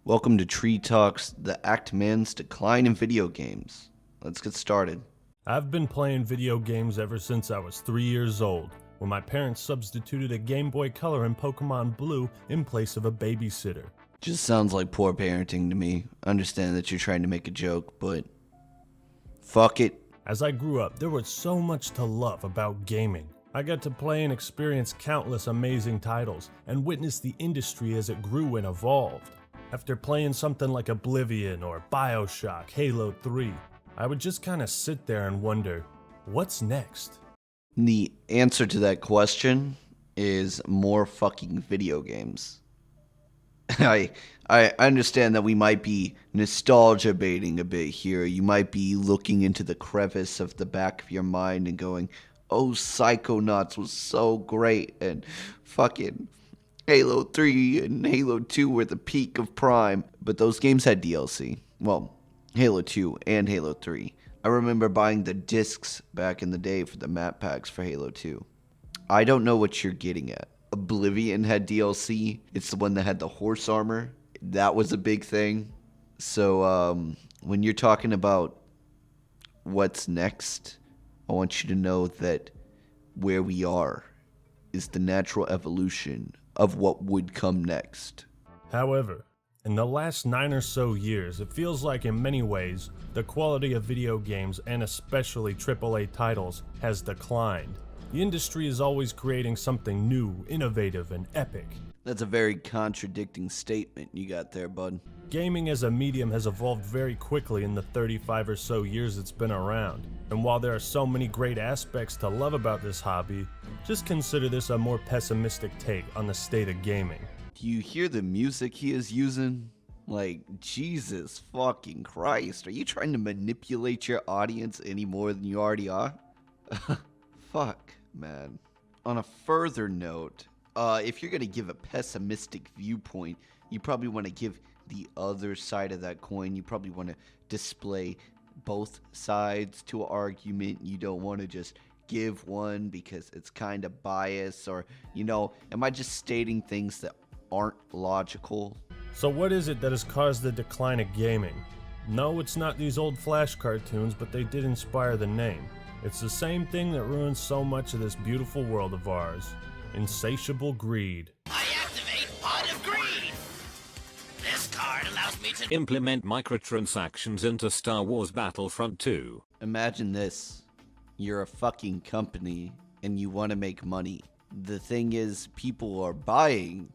Welcome to Tree Talks, the Act Man's Decline in Video Games. Let's get started. I've been playing video games ever since I was 3 years old, when my parents substituted a Game Boy Color and Pokemon Blue in place of a babysitter. Just sounds like poor parenting to me. I understand that you're trying to make a joke, but fuck it. As I grew up, there was so much to love about gaming. I got to play and experience countless amazing titles, and witness the industry as it grew and evolved. After playing something like Oblivion or BioShock, Halo 3, I would just kind of sit there and wonder, what's next? The answer to that question is more fucking video games. I understand that we might be nostalgia baiting a bit here. You might be looking into the crevice of the back of your mind and going, oh, Psychonauts was so great, and fucking Halo 3 and Halo 2 were the peak of Prime. But those games had DLC. Well, Halo 2 and Halo 3. I remember buying the discs back in the day for the map packs for Halo 2. I don't know what you're getting at. Oblivion had DLC. It's the one that had the horse armor. That was a big thing. So when you're talking about what's next, I want you to know that where we are is the natural evolution of what would come next. However, in the last 9 or so years, it feels like in many ways, the quality of video games, and especially AAA titles, has declined. The industry is always creating something new, innovative, and epic. That's a very contradicting statement you got there, bud. Gaming as a medium has evolved very quickly in the 35 or so years it's been around. And while there are so many great aspects to love about this hobby, just consider this a more pessimistic take on the state of gaming. Do you hear the music he is using? Like, Jesus fucking Christ. Are you trying to manipulate your audience any more than you already are? Fuck, man. On a further note, if you're going to give a pessimistic viewpoint, you probably want to give the other side of that coin. You probably want to display both sides to an argument. You don't want to just give one because it's kind of biased, or, am I just stating things that aren't logical? So what is it that has caused the decline of gaming? No, it's not these old Flash cartoons, but they did inspire the name. It's the same thing that ruins so much of this beautiful world of ours. Insatiable greed. I activate Pot of Greed! This card allows me to implement microtransactions into Star Wars Battlefront 2. Imagine this. You're a fucking company and you want to make money. The thing is, people are buying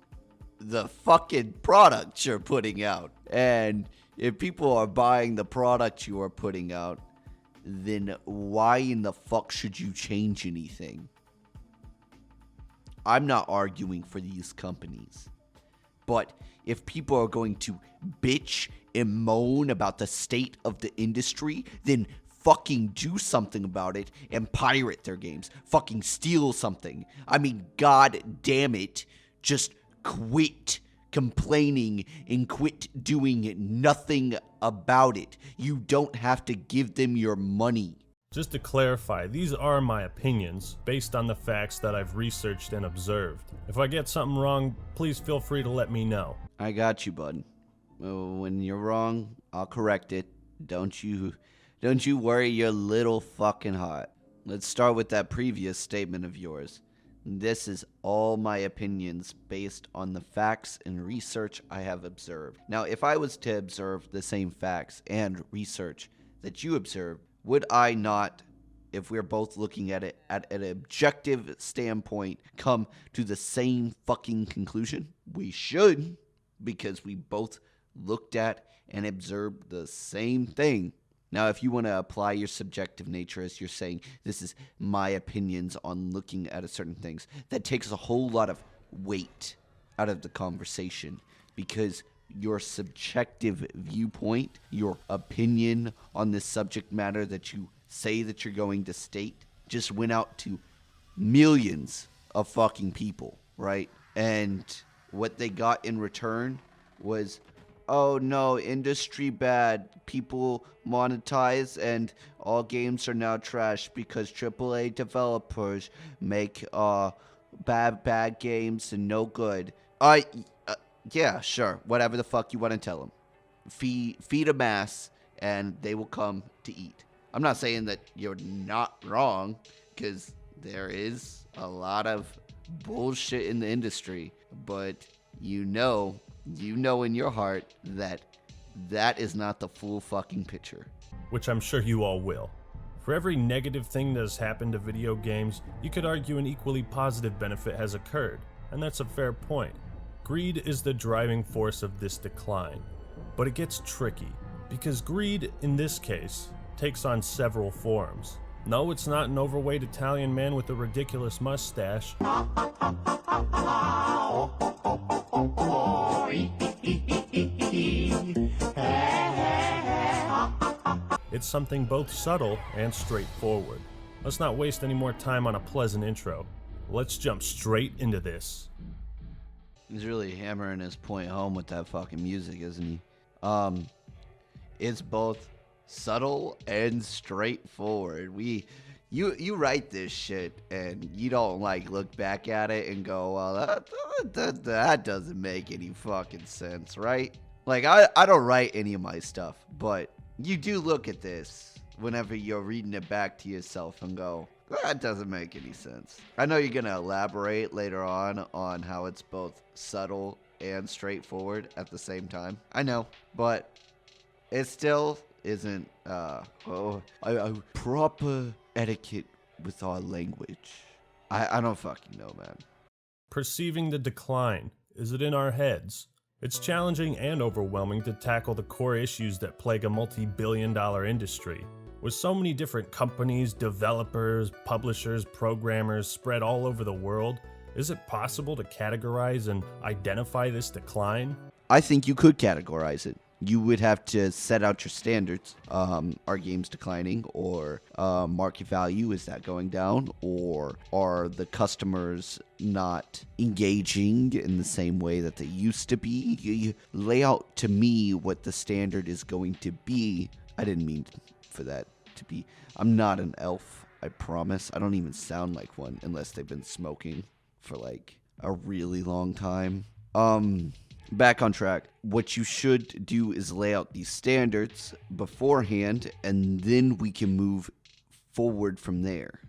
the fucking product you're putting out. And if people are buying the product you are putting out, then why in the fuck should you change anything? I'm not arguing for these companies. But if people are going to bitch and moan about the state of the industry, then fucking do something about it and pirate their games. Fucking steal something. I mean, god damn it. Just quit complaining and quit doing nothing about it. You don't have to give them your money. Just to clarify, these are my opinions, based on the facts that I've researched and observed. If I get something wrong, please feel free to let me know. I got you, bud. When you're wrong, I'll correct it. Don't you worry your little fucking heart. Let's start with that previous statement of yours. This is all my opinions based on the facts and research I have observed. Now, if I was to observe the same facts and research that you observed, would I not, if we're both looking at it at an objective standpoint, come to the same fucking conclusion? We should, because we both looked at and observed the same thing. Now, if you want to apply your subjective nature as you're saying, this is my opinions on looking at certain things, that takes a whole lot of weight out of the conversation, because your subjective viewpoint, your opinion on this subject matter that you say that you're going to state, just went out to millions of fucking people, right? And what they got in return was, oh no, industry bad, people monetize, and all games are now trash because AAA developers make bad games and no good. Yeah, sure. Whatever the fuck you want to tell them. Feed a mass, and they will come to eat. I'm not saying that you're not wrong, because there is a lot of bullshit in the industry, but you know in your heart that that is not the full fucking picture. Which I'm sure you all will. For every negative thing that has happened to video games, you could argue an equally positive benefit has occurred, and that's a fair point. Greed is the driving force of this decline. But it gets tricky, because greed, in this case, takes on several forms. No, it's not an overweight Italian man with a ridiculous mustache. It's something both subtle and straightforward. Let's not waste any more time on a pleasant intro. Let's jump straight into this. He's really hammering his point home with that fucking music, isn't he? It's both subtle and straightforward. You write this shit and you don't like look back at it and go, well, that doesn't make any fucking sense, right? Like I don't write any of my stuff, but you do look at this whenever you're reading it back to yourself and go, that doesn't make any sense. I know you're going to elaborate later on how it's both subtle and straightforward at the same time. I know, but it still isn't proper etiquette with our language. I don't fucking know, man. Perceiving the decline. Is it in our heads? It's challenging and overwhelming to tackle the core issues that plague a multi-billion-dollar industry. With so many different companies, developers, publishers, programmers spread all over the world, is it possible to categorize and identify this decline? I think you could categorize it. You would have to set out your standards. Are games declining? Or market value, is that going down? Or are the customers not engaging in the same way that they used to be? You lay out to me what the standard is going to be. I didn't mean for that to be. I'm not an elf, I promise. I don't even sound like one unless they've been smoking for like a really long time. Back on track. What you should do is lay out these standards beforehand, and then we can move forward from there.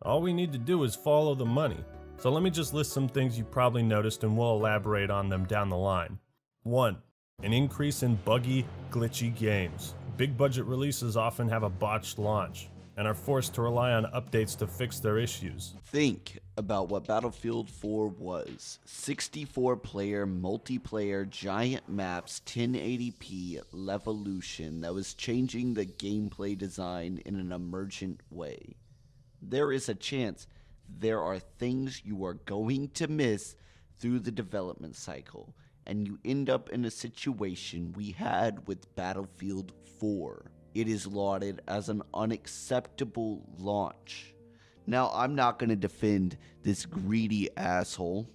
All we need to do is follow the money. So let me just list some things you probably noticed and we'll elaborate on them down the line. 1. An increase in buggy, glitchy games. Big budget releases often have a botched launch and are forced to rely on updates to fix their issues. Think about what Battlefield 4 was. 64-player, multiplayer, giant maps, 1080p, Levolution that was changing the gameplay design in an emergent way. There is a chance there are things you are going to miss through the development cycle, and you end up in a situation we had with Battlefield 4. It is lauded as an unacceptable launch. Now, I'm not going to defend this greedy asshole,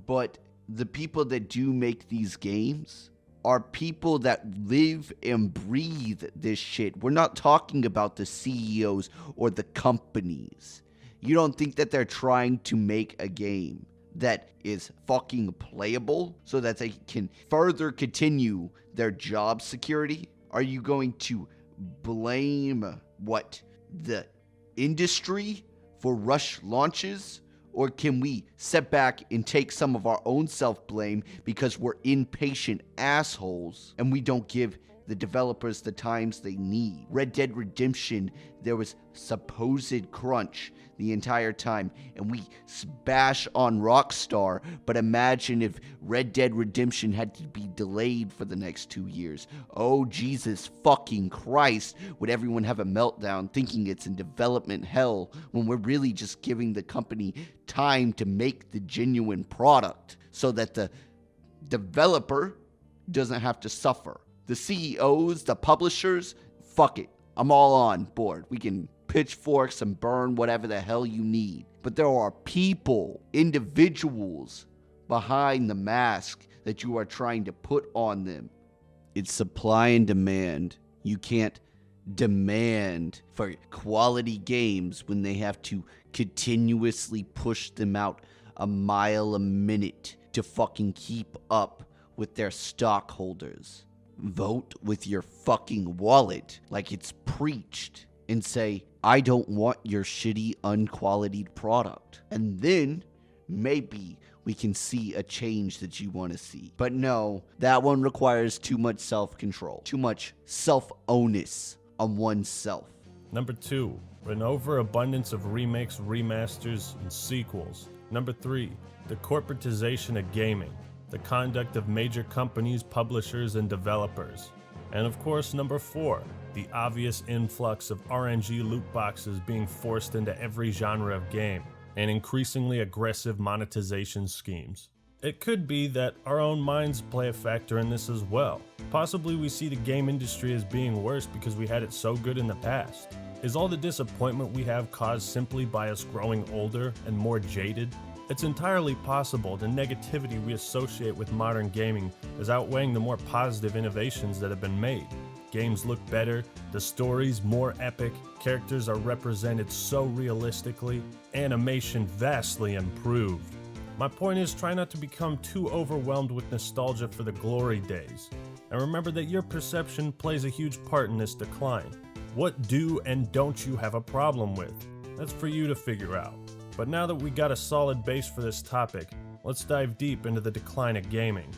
but the people that do make these games are people that live and breathe this shit. We're not talking about the CEOs or the companies. You don't think that they're trying to make a game that is fucking playable so that they can further continue their job security? Are you going to blame the industry for rush launches? Or can we sit back and take some of our own self-blame because we're impatient assholes and we don't give the developers the times they need? Red Dead Redemption, there was supposed crunch the entire time, and we bash on Rockstar, but imagine if Red Dead Redemption had to be delayed for the next 2 years. Oh, Jesus fucking Christ, would everyone have a meltdown thinking it's in development hell when we're really just giving the company time to make the genuine product so that the developer doesn't have to suffer. The CEOs, the publishers, fuck it. I'm all on board. We can pitchforks and burn whatever the hell you need. But there are people, individuals behind the mask that you are trying to put on them. It's supply and demand. You can't demand for quality games when they have to continuously push them out a mile a minute to fucking keep up with their stockholders. Vote with your fucking wallet like it's preached and say, I don't want your shitty, unqualitied product. And then maybe we can see a change that you want to see. But no, that one requires too much self-control, too much self-onus on oneself. Number 2, an overabundance of remakes, remasters, and sequels. Number 3, the corporatization of gaming, the conduct of major companies, publishers, and developers. And of course, number 4, the obvious influx of RNG loot boxes being forced into every genre of game, and increasingly aggressive monetization schemes. It could be that our own minds play a factor in this as well. Possibly we see the game industry as being worse because we had it so good in the past. Is all the disappointment we have caused simply by us growing older and more jaded? It's entirely possible the negativity we associate with modern gaming is outweighing the more positive innovations that have been made. Games look better, the stories more epic, characters are represented so realistically, animation vastly improved. My point is, try not to become too overwhelmed with nostalgia for the glory days. And remember that your perception plays a huge part in this decline. What do and don't you have a problem with? That's for you to figure out. But now that we got a solid base for this topic, let's dive deep into the decline of gaming.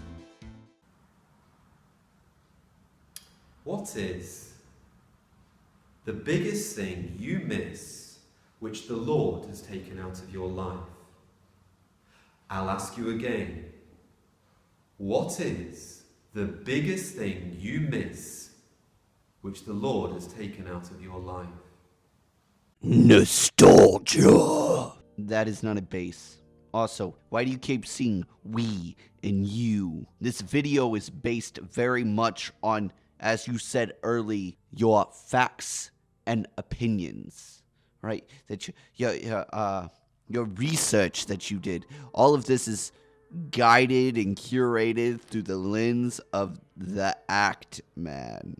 What is the biggest thing you miss which the Lord has taken out of your life? I'll ask you again. What is the biggest thing you miss which the Lord has taken out of your life? Nostalgia. That is not a bass. Also, why do you keep seeing we and you? This video is based very much on, as you said early, your facts and opinions, right? That your research that you did. All of this is guided and curated through the lens of the act, man.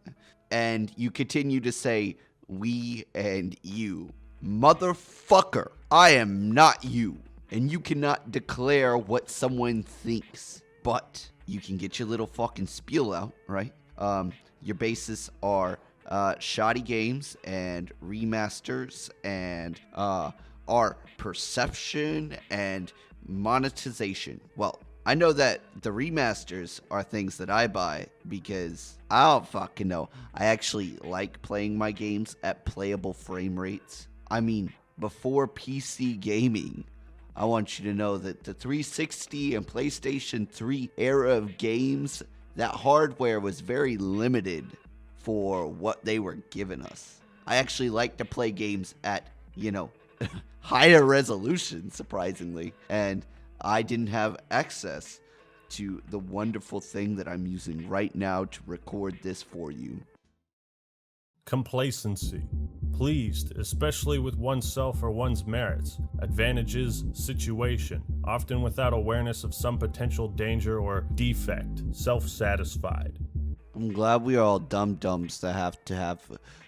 And you continue to say we and you. Motherfucker, I am not you. And you cannot declare what someone thinks. But you can get your little fucking spiel out, right? Your bases are shoddy games and remasters and our perception and monetization. Well, I know that the remasters are things that I buy because I don't fucking know. I actually like playing my games at playable frame rates. I mean, before PC gaming, I want you to know that the 360 and PlayStation 3 era of games, that hardware was very limited for what they were giving us. I actually like to play games at, higher resolution, surprisingly. And I didn't have access to the wonderful thing that I'm using right now to record this for you. Complacency. Pleased, especially with oneself or one's merits, advantages, situation, often without awareness of some potential danger or defect, self-satisfied. I'm glad we are all dum-dums that have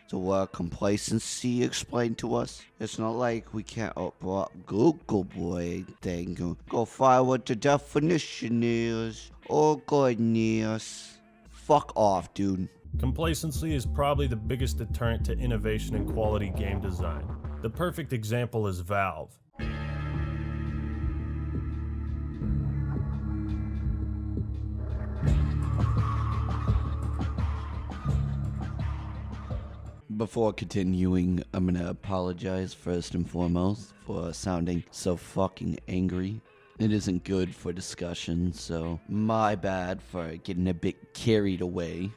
the word complacency explained to us. It's not like we can't open up Google boy thing. Go find what the definition is. Oh goodness. Fuck off, dude. Complacency is probably the biggest deterrent to innovation and quality game design. The perfect example is Valve. Before continuing, I'm gonna apologize first and foremost for sounding so fucking angry. It isn't good for discussion, so my bad for getting a bit carried away.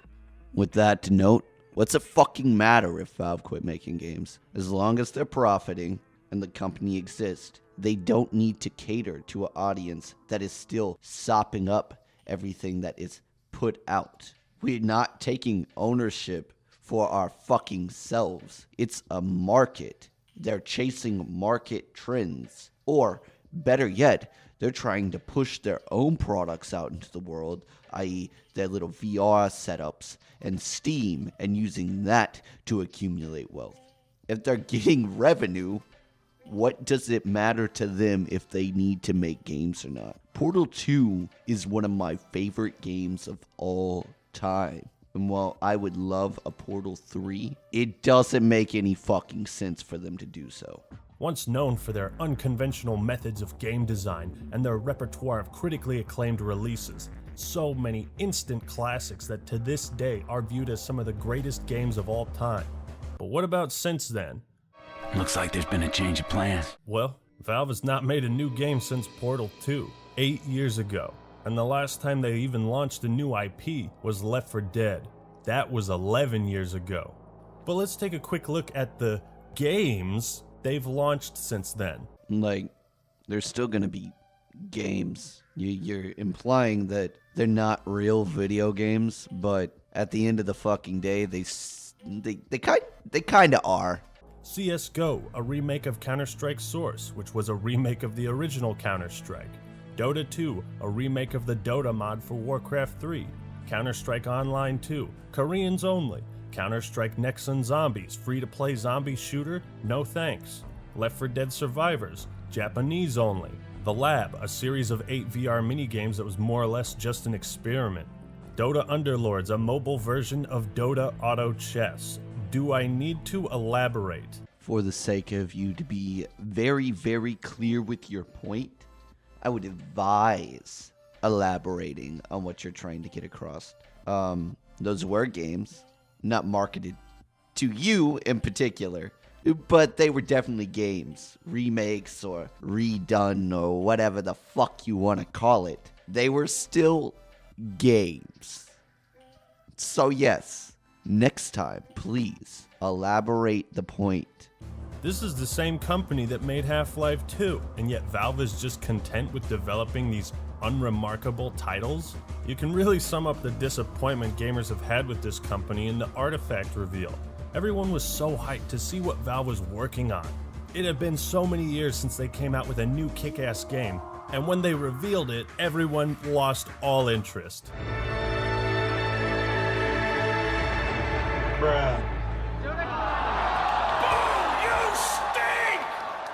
With that to note, what's it fucking matter if Valve quit making games? As long as they're profiting and the company exists, they don't need to cater to an audience that is still sopping up everything that is put out. We're not taking ownership for our fucking selves. It's a market. They're chasing market trends. Or, better yet, they're trying to push their own products out into the world, i.e. their little VR setups and Steam, and using that to accumulate wealth. If they're getting revenue, what does it matter to them if they need to make games or not? Portal 2 is one of my favorite games of all time. And while I would love a Portal 3, it doesn't make any fucking sense for them to do so. Once known for their unconventional methods of game design and their repertoire of critically acclaimed releases, so many instant classics that to this day are viewed as some of the greatest games of all time. But what about since then? Looks like there's been a change of plans. Well, Valve has not made a new game since Portal 2, 8 years ago. And the last time they even launched a new IP was Left 4 Dead. That was 11 years ago. But let's take a quick look at the games they've launched since then. Like, there's still gonna be games. You're implying that they're not real video games, but at the end of the fucking day, they kind of are. CSGO, a remake of Counter-Strike Source, which was a remake of the original Counter-Strike. Dota 2, a remake of the Dota mod for Warcraft 3. Counter-Strike Online 2, Koreans only. Counter-Strike Nexon Zombies, free-to-play zombie shooter, no thanks. Left 4 Dead Survivors, Japanese only. The Lab, a series of 8 VR minigames that was more or less just an experiment. Dota Underlords, a mobile version of Dota Auto Chess. Do I need to elaborate? For the sake of you to be very, very clear with your point, I would advise elaborating on what you're trying to get across. Those were games, not marketed to you in particular, but they were definitely games, remakes or redone or whatever the fuck you want to call it. They were still games. So yes, next time, please elaborate the point. This is the same company that made Half-Life 2, and yet Valve is just content with developing these unremarkable titles? You can really sum up the disappointment gamers have had with this company in the Artifact reveal. Everyone was so hyped to see what Valve was working on. It had been so many years since they came out with a new kick-ass game, and when they revealed it, everyone lost all interest.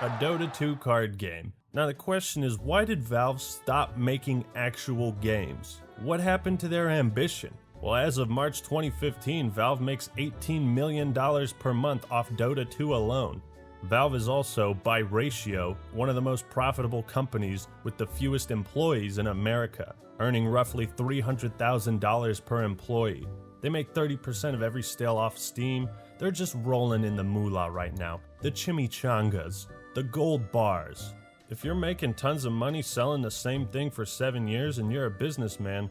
A Dota 2 card game. Now the question is, why did Valve stop making actual games? What happened to their ambition? Well, as of March 2015, Valve makes $18 million per month off Dota 2 alone. Valve is also, by ratio, one of the most profitable companies with the fewest employees in America, earning roughly $300,000 per employee. They make 30% of every sale off Steam. They're just rolling in the moolah right now. The chimichangas, the gold bars. If you're making tons of money selling the same thing for 7 years and you're a businessman,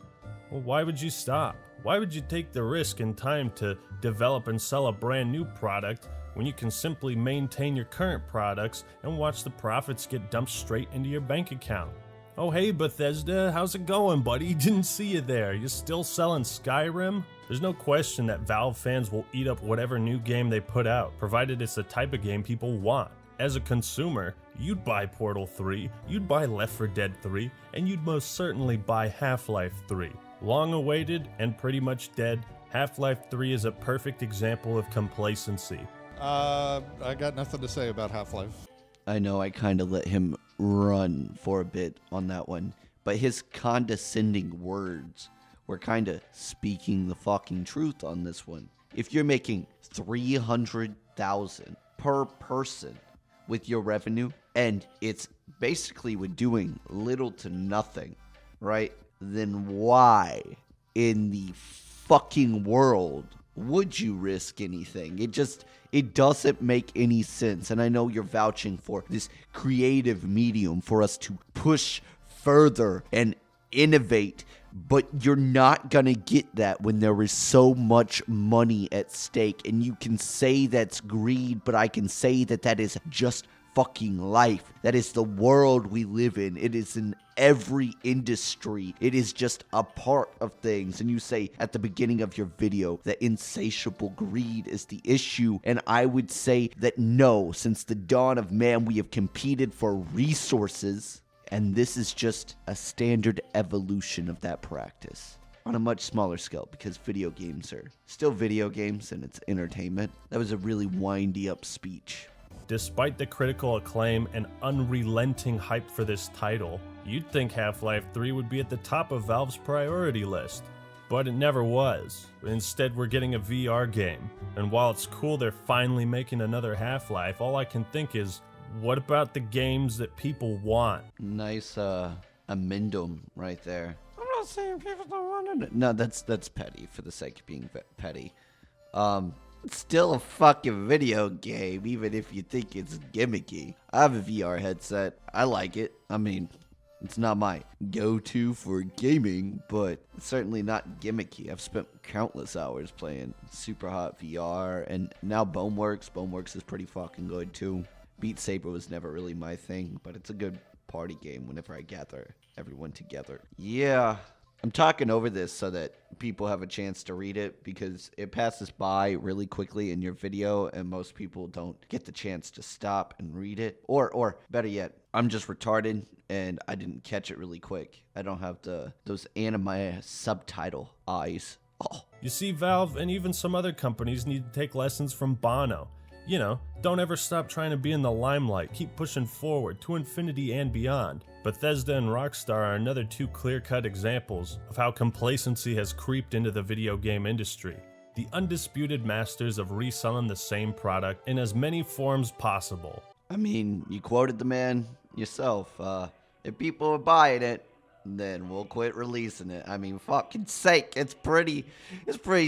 well, why would you stop? Why would you take the risk and time to develop and sell a brand new product when you can simply maintain your current products and watch the profits get dumped straight into your bank account? Oh hey Bethesda, how's it going, buddy? Didn't see you there. You still selling Skyrim? There's no question that Valve fans will eat up whatever new game they put out, provided it's the type of game people want. As a consumer, you'd buy Portal 3, you'd buy Left 4 Dead 3, and you'd most certainly buy Half-Life 3. Long awaited and pretty much dead, Half-Life 3 is a perfect example of complacency. I got nothing to say about Half-Life. I know I kind of let him run for a bit on that one, but his condescending words were kind of speaking the fucking truth on this one. If you're making $300,000 per person with your revenue, and it's basically with doing little to nothing, right? Then why in the fucking world would you risk anything? It doesn't make any sense. And I know you're vouching for this creative medium for us to push further and innovate, but you're not gonna get that when there is so much money at stake. And you can say that's greed, but I can say that that is just fucking life. That is the world we live in. It is in every industry. It is just a part of things. And you say at the beginning of your video that insatiable greed is the issue. And I would say that no, since the dawn of man, we have competed for resources. And this is just a standard evolution of that practice on a much smaller scale, because video games are still video games and it's entertainment. That was a really windy up speech. Despite the critical acclaim and unrelenting hype for this title, You'd think Half-Life 3 would be at the top of Valve's priority list, but it never was. Instead, we're getting a VR game. And while it's cool they're finally making another Half-Life, all I can think is, what about the games that people want? Nice amendum right there. I'm not saying people don't want it. No, that's petty for the sake of being petty. It's still a fucking video game, even if you think it's gimmicky. I have a VR headset. I like it. I mean, it's not my go-to for gaming, but it's certainly not gimmicky. I've spent countless hours playing super hot VR, and now Boneworks. Boneworks is pretty fucking good too. Beat Saber was never really my thing, but it's a good party game whenever I gather everyone together. Yeah, I'm talking over this so that people have a chance to read it because it passes by really quickly in your video and most people don't get the chance to stop and read it. Or better yet, I'm just retarded and I didn't catch it really quick. I don't have those anime subtitle eyes. Oh. You see, Valve and even some other companies need to take lessons from Bono. You know, don't ever stop trying to be in the limelight. Keep pushing forward to infinity and beyond. Bethesda and Rockstar are another two clear-cut examples of how complacency has creeped into the video game industry. The undisputed masters of reselling the same product in as many forms possible. I mean, you quoted the man yourself. If people are buying it, then we'll quit releasing it. I mean, fucking sake, it's pretty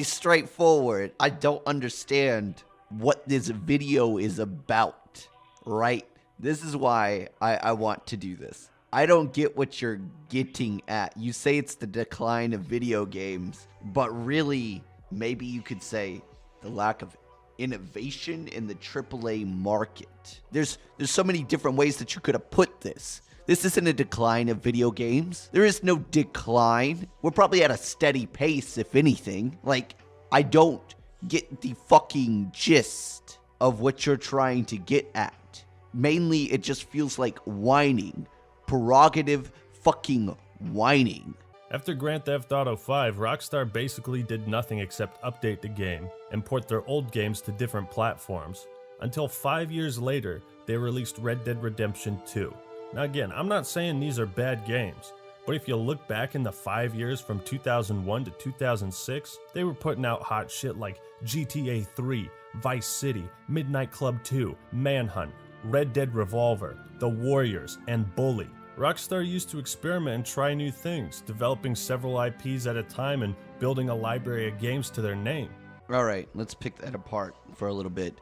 straightforward. I don't understand what this video is about, right? This is why I want to do this. I don't get what you're getting at. You say it's the decline of video games, but really, maybe you could say the lack of innovation in the AAA market. There's so many different ways that you could have put this. This isn't a decline of video games. There is no decline. We're probably at a steady pace, if anything. Like, I don't get the fucking gist of what you're trying to get at. Mainly, it just feels like whining. Prerogative fucking whining. After Grand Theft Auto 5, Rockstar basically did nothing except update the game and port their old games to different platforms. Until 5 years later, they released Red Dead Redemption 2. Now again, I'm not saying these are bad games, but if you look back in the 5 years from 2001 to 2006, they were putting out hot shit like GTA 3, Vice City, Midnight Club 2, Manhunt, Red Dead Revolver, The Warriors, and Bully. Rockstar used to experiment and try new things, developing several IPs at a time and building a library of games to their name. Alright, let's pick that apart for a little bit.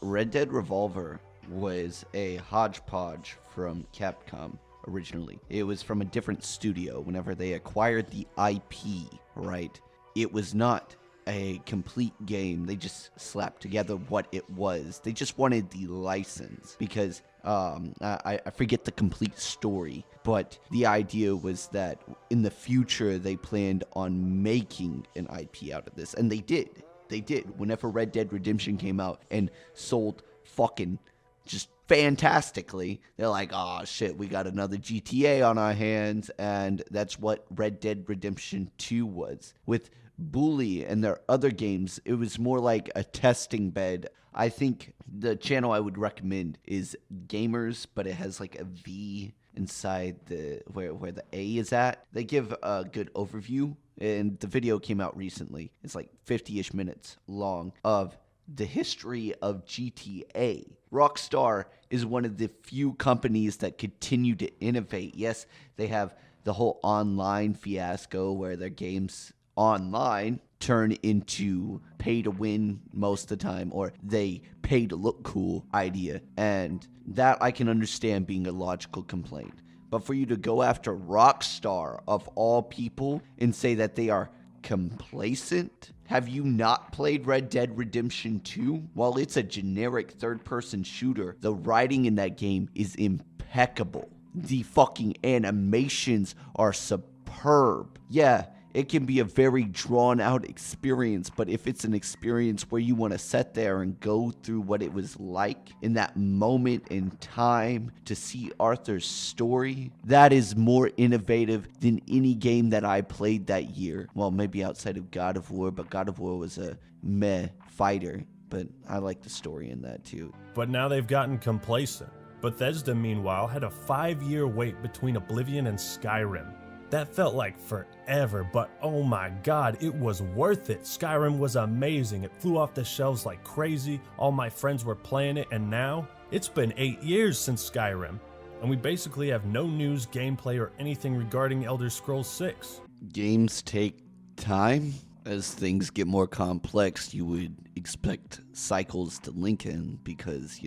Red Dead Revolver was a hodgepodge from Capcom originally. It was from a different studio whenever they acquired the IP, right? It was not a complete game. They just slapped together what it was. They just wanted the license because I forget the complete story, but the idea was that in the future they planned on making an IP out of this, and they did. They did. Whenever Red Dead Redemption came out and sold fucking just fantastically, they're like, oh shit, we got another GTA on our hands, and that's what Red Dead Redemption 2 was. With Bully and their other games, it was more like a testing bed. I think the channel I would recommend is Gamers, but it has like a V inside the where the A is at. They give a good overview, and the video came out recently. It's like 50-ish minutes long of the history of GTA. Rockstar is one of the few companies that continue to innovate. Yes, they have the whole online fiasco where their games online turn into pay to win most of the time, or they pay to look cool idea, and that I can understand being a logical complaint. But for you to go after Rockstar of all people and say that they are complacent? Have you not played Red Dead Redemption 2? While it's a generic third-person shooter, the writing in that game is impeccable. The fucking animations are superb. Yeah, it can be a very drawn-out experience, but if it's an experience where you want to sit there and go through what it was like in that moment in time to see Arthur's story, that is more innovative than any game that I played that year. Well, maybe outside of God of War, but God of War was a meh fighter, but I like the story in that too. But now they've gotten complacent. Bethesda, meanwhile, had a 5-year wait between Oblivion and Skyrim. That felt like forever, but oh my god, it was worth it. Skyrim was amazing. It flew off the shelves like crazy. All my friends were playing it, and now it's been 8 years since Skyrim, and we basically have no news, gameplay, or anything regarding Elder Scrolls 6. Games take time. As things get more complex, you would expect cycles to lengthen because,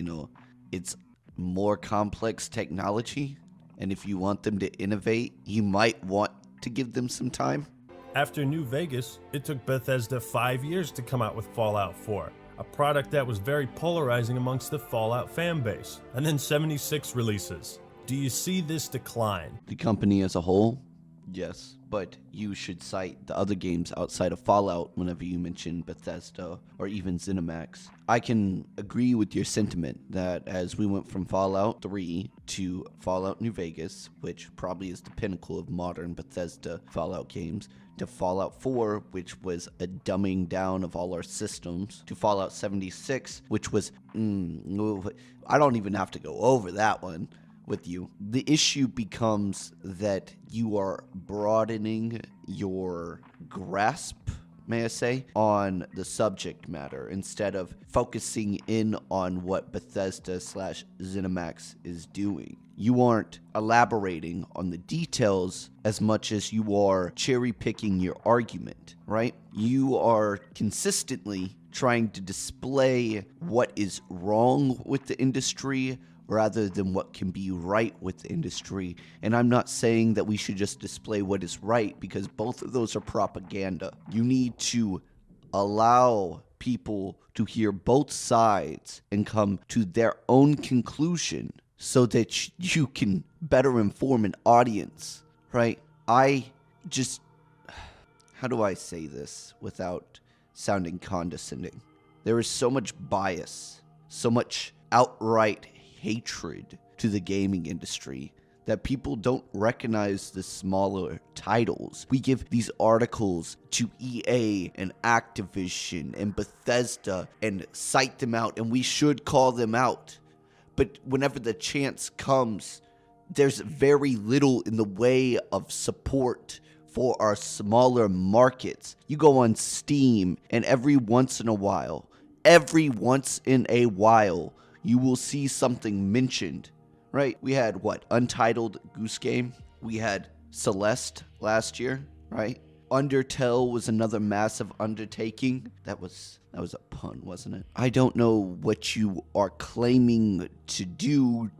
it's more complex technology. And if you want them to innovate, you might want to give them some time. After New Vegas, it took Bethesda 5 years to come out with Fallout 4, a product that was very polarizing amongst the Fallout fan base, and then 76 releases. Do you see this decline? The company as a whole, yes, but you should cite the other games outside of Fallout whenever you mention Bethesda or even ZeniMax. I can agree with your sentiment that as we went from Fallout 3 to Fallout New Vegas, which probably is the pinnacle of modern Bethesda Fallout games, to Fallout 4, which was a dumbing down of all our systems, to Fallout 76, which was, I don't even have to go over that one with you. The issue becomes that you are broadening your grasp, may I say, on the subject matter instead of focusing in on what Bethesda / ZeniMax is doing. You aren't elaborating on the details as much as you are cherry picking your argument, right? You are consistently trying to display what is wrong with the industry rather than what can be right with the industry. And I'm not saying that we should just display what is right, because both of those are propaganda. You need to allow people to hear both sides and come to their own conclusion so that you can better inform an audience, right? How do I say this without sounding condescending? There is so much bias, so much outright hatred to the gaming industry that people don't recognize the smaller titles. We give these articles to EA and Activision and Bethesda and cite them out, and we should call them out. But whenever the chance comes, there's very little in the way of support for our smaller markets. You go on Steam, and every once in a while, you will see something mentioned, right? We had, Untitled Goose Game? We had Celeste last year, right? Undertale was another massive undertaking. That was a pun, wasn't it? I don't know what you are claiming to do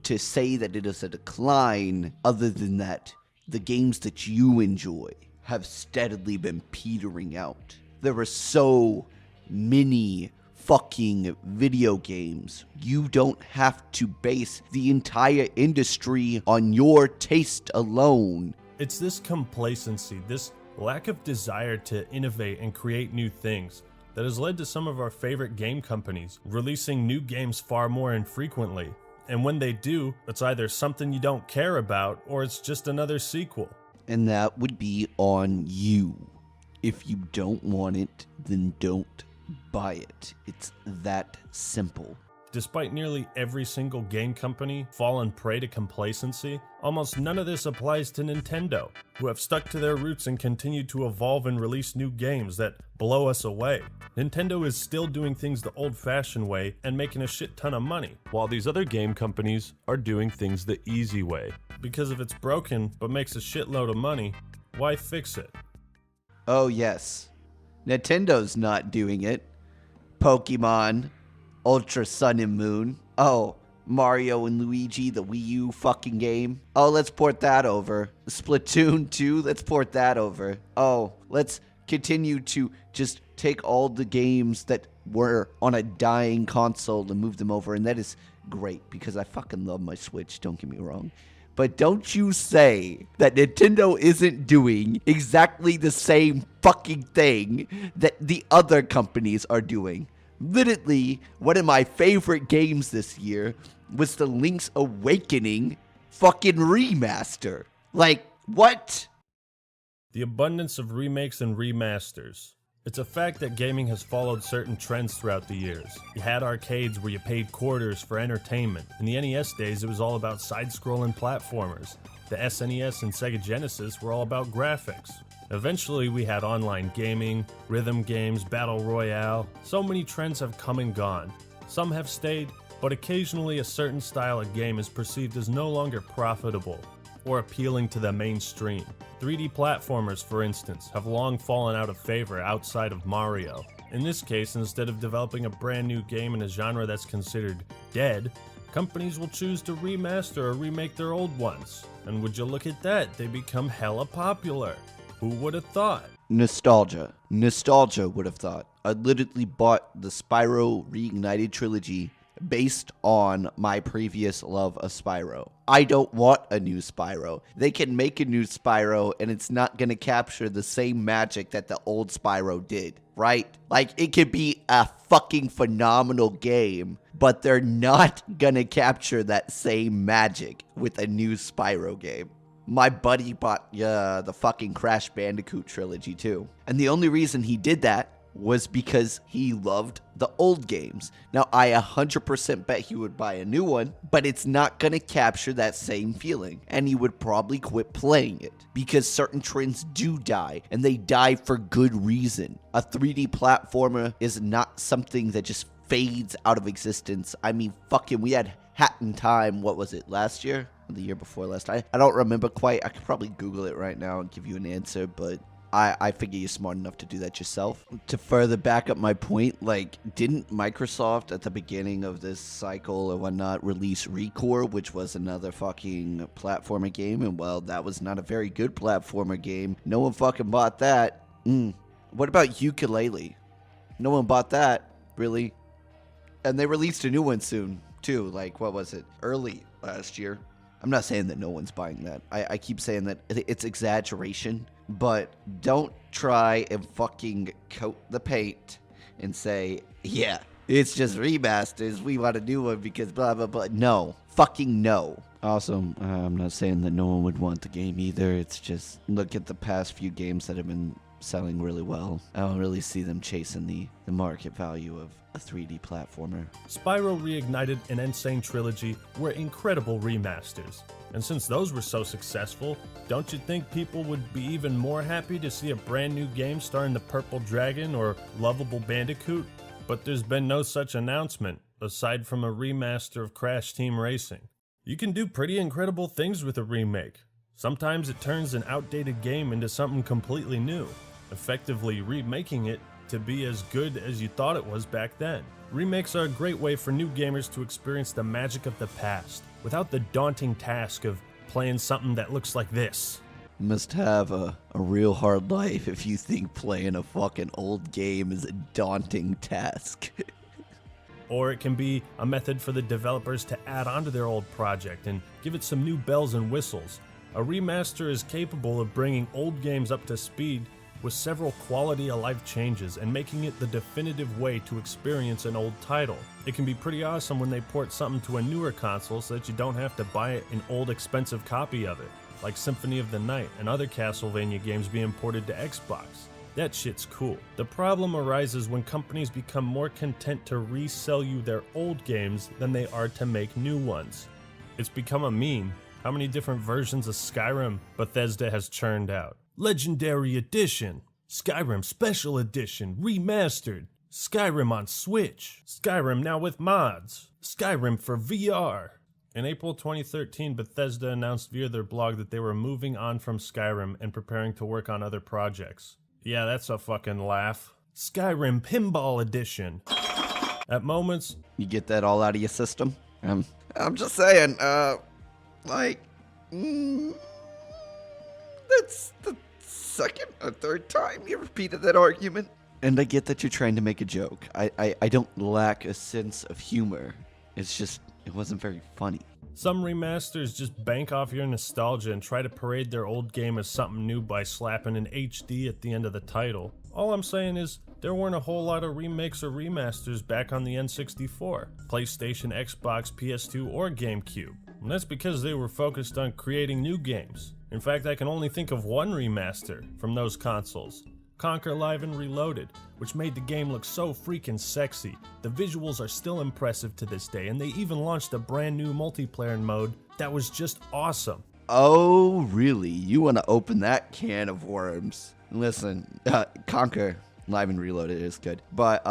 to say that it is a decline, other than that the games that you enjoy have steadily been petering out. There are so many fucking video games. You don't have to base the entire industry on your taste alone. It's this complacency, this lack of desire to innovate and create new things that has led to some of our favorite game companies releasing new games far more infrequently. And when they do, it's either something you don't care about or it's just another sequel. And that would be on you. If you don't want it, then don't buy it. It's that simple. Despite nearly every single game company falling prey to complacency, almost none of this applies to Nintendo, who have stuck to their roots and continue to evolve and release new games that blow us away. Nintendo is still doing things the old-fashioned way and making a shit ton of money, while these other game companies are doing things the easy way. Because if it's broken but makes a shitload of money, why fix it? Oh yes, Nintendo's not doing it. Pokemon, Ultra Sun and Moon. Oh, Mario and Luigi, the Wii U fucking game. Oh, let's port that over. Splatoon 2, let's port that over. Oh, let's continue to just take all the games that were on a dying console and move them over. And that is great, because I fucking love my Switch, don't get me wrong. But don't you say that Nintendo isn't doing exactly the same fucking thing that the other companies are doing. Literally, one of my favorite games this year was the Link's Awakening fucking remaster. Like, what? The abundance of remakes and remasters It's a fact that gaming has followed certain trends throughout the years. You had arcades where you paid quarters for entertainment. In the NES days, it was all about side-scrolling platformers. The SNES and Sega Genesis were all about graphics. Eventually, we had online gaming, rhythm games, battle royale. So many trends have come and gone. Some have stayed, but occasionally a certain style of game is perceived as no longer profitable or appealing to the mainstream. 3D platformers, for instance, have long fallen out of favor outside of Mario. In this case, instead of developing a brand new game in a genre that's considered dead, companies will choose to remaster or remake their old ones. And would you look at that, they become hella popular. Who would have thought? Nostalgia. Nostalgia would have thought. I literally bought the Spyro Reignited trilogy based on my previous love of Spyro. I don't want a new Spyro. They can make a new Spyro and it's not going to capture the same magic that the old Spyro did, right? Like, it could be a fucking phenomenal game, but they're not going to capture that same magic with a new Spyro game. My buddy bought the fucking Crash Bandicoot trilogy too. And the only reason he did that was because he loved the old games. Now, I 100% bet he would buy a new one, but it's not going to capture that same feeling. And he would probably quit playing it because certain trends do die, and they die for good reason. A 3D platformer is not something that just fades out of existence. I mean, fucking, we had Hat in Time, what was it, last year? The year before last. I don't remember quite. I could probably Google it right now and give you an answer, but I figure you're smart enough to do that yourself. To further back up my point, like, didn't Microsoft at the beginning of this cycle or whatnot release Recore, which was another fucking platformer game? And well, that was not a very good platformer game. No one fucking bought that. What about Ukulele? No one bought that, really. And they released a new one soon, too. Like, what was it? Early last year. I'm not saying that no one's buying that. I keep saying that it's exaggeration, but don't try and fucking coat the paint and say, yeah, it's just remasters. We want a new one because blah, blah, blah. No. Fucking no. Also, I'm not saying that no one would want the game either. It's just, look at the past few games that have been selling really well. I don't really see them chasing the market value of a 3D platformer. Spyro Reignited and Insane Trilogy were incredible remasters. And since those were so successful, don't you think people would be even more happy to see a brand new game starring the Purple Dragon or Lovable Bandicoot? But there's been no such announcement, aside from a remaster of Crash Team Racing. You can do pretty incredible things with a remake. Sometimes it turns an outdated game into something completely new, effectively remaking it to be as good as you thought it was back then. Remakes are a great way for new gamers to experience the magic of the past, without the daunting task of playing something that looks like this. You must have a real hard life if you think playing a fucking old game is a daunting task. Or it can be a method for the developers to add onto their old project and give it some new bells and whistles. A remaster is capable of bringing old games up to speed with several quality-of-life changes and making it the definitive way to experience an old title. It can be pretty awesome when they port something to a newer console so that you don't have to buy an old expensive copy of it, like Symphony of the Night and other Castlevania games being ported to Xbox. That shit's cool. The problem arises when companies become more content to resell you their old games than they are to make new ones. It's become a meme how many different versions of Skyrim Bethesda has churned out. Legendary Edition, Skyrim Special Edition, Remastered, Skyrim on Switch, Skyrim now with mods, Skyrim for VR. In April 2013, Bethesda announced via their blog that they were moving on from Skyrim and preparing to work on other projects. Yeah, that's a fucking laugh. Skyrim Pinball Edition. At moments, You get that all out of your system? I'm just saying, that's the second or third time you repeated that argument. And I get that you're trying to make a joke. I don't lack a sense of humor. It's just, it wasn't very funny. some remasters just bank off your nostalgia and try to parade their old game as something new by slapping an HD at the end of the title. All I'm saying is, there weren't a whole lot of remakes or remasters back on the N64, PlayStation, Xbox, PS2, or GameCube. And that's because they were focused on creating new games. In fact, I can only think of one remaster from those consoles, Conquer Live and Reloaded, which made the game look so freaking sexy. The visuals are still impressive to this day, and they even launched a brand new multiplayer mode that was just awesome. Oh, really? You want to open that can of worms? Listen, Conquer Live and Reloaded is good, but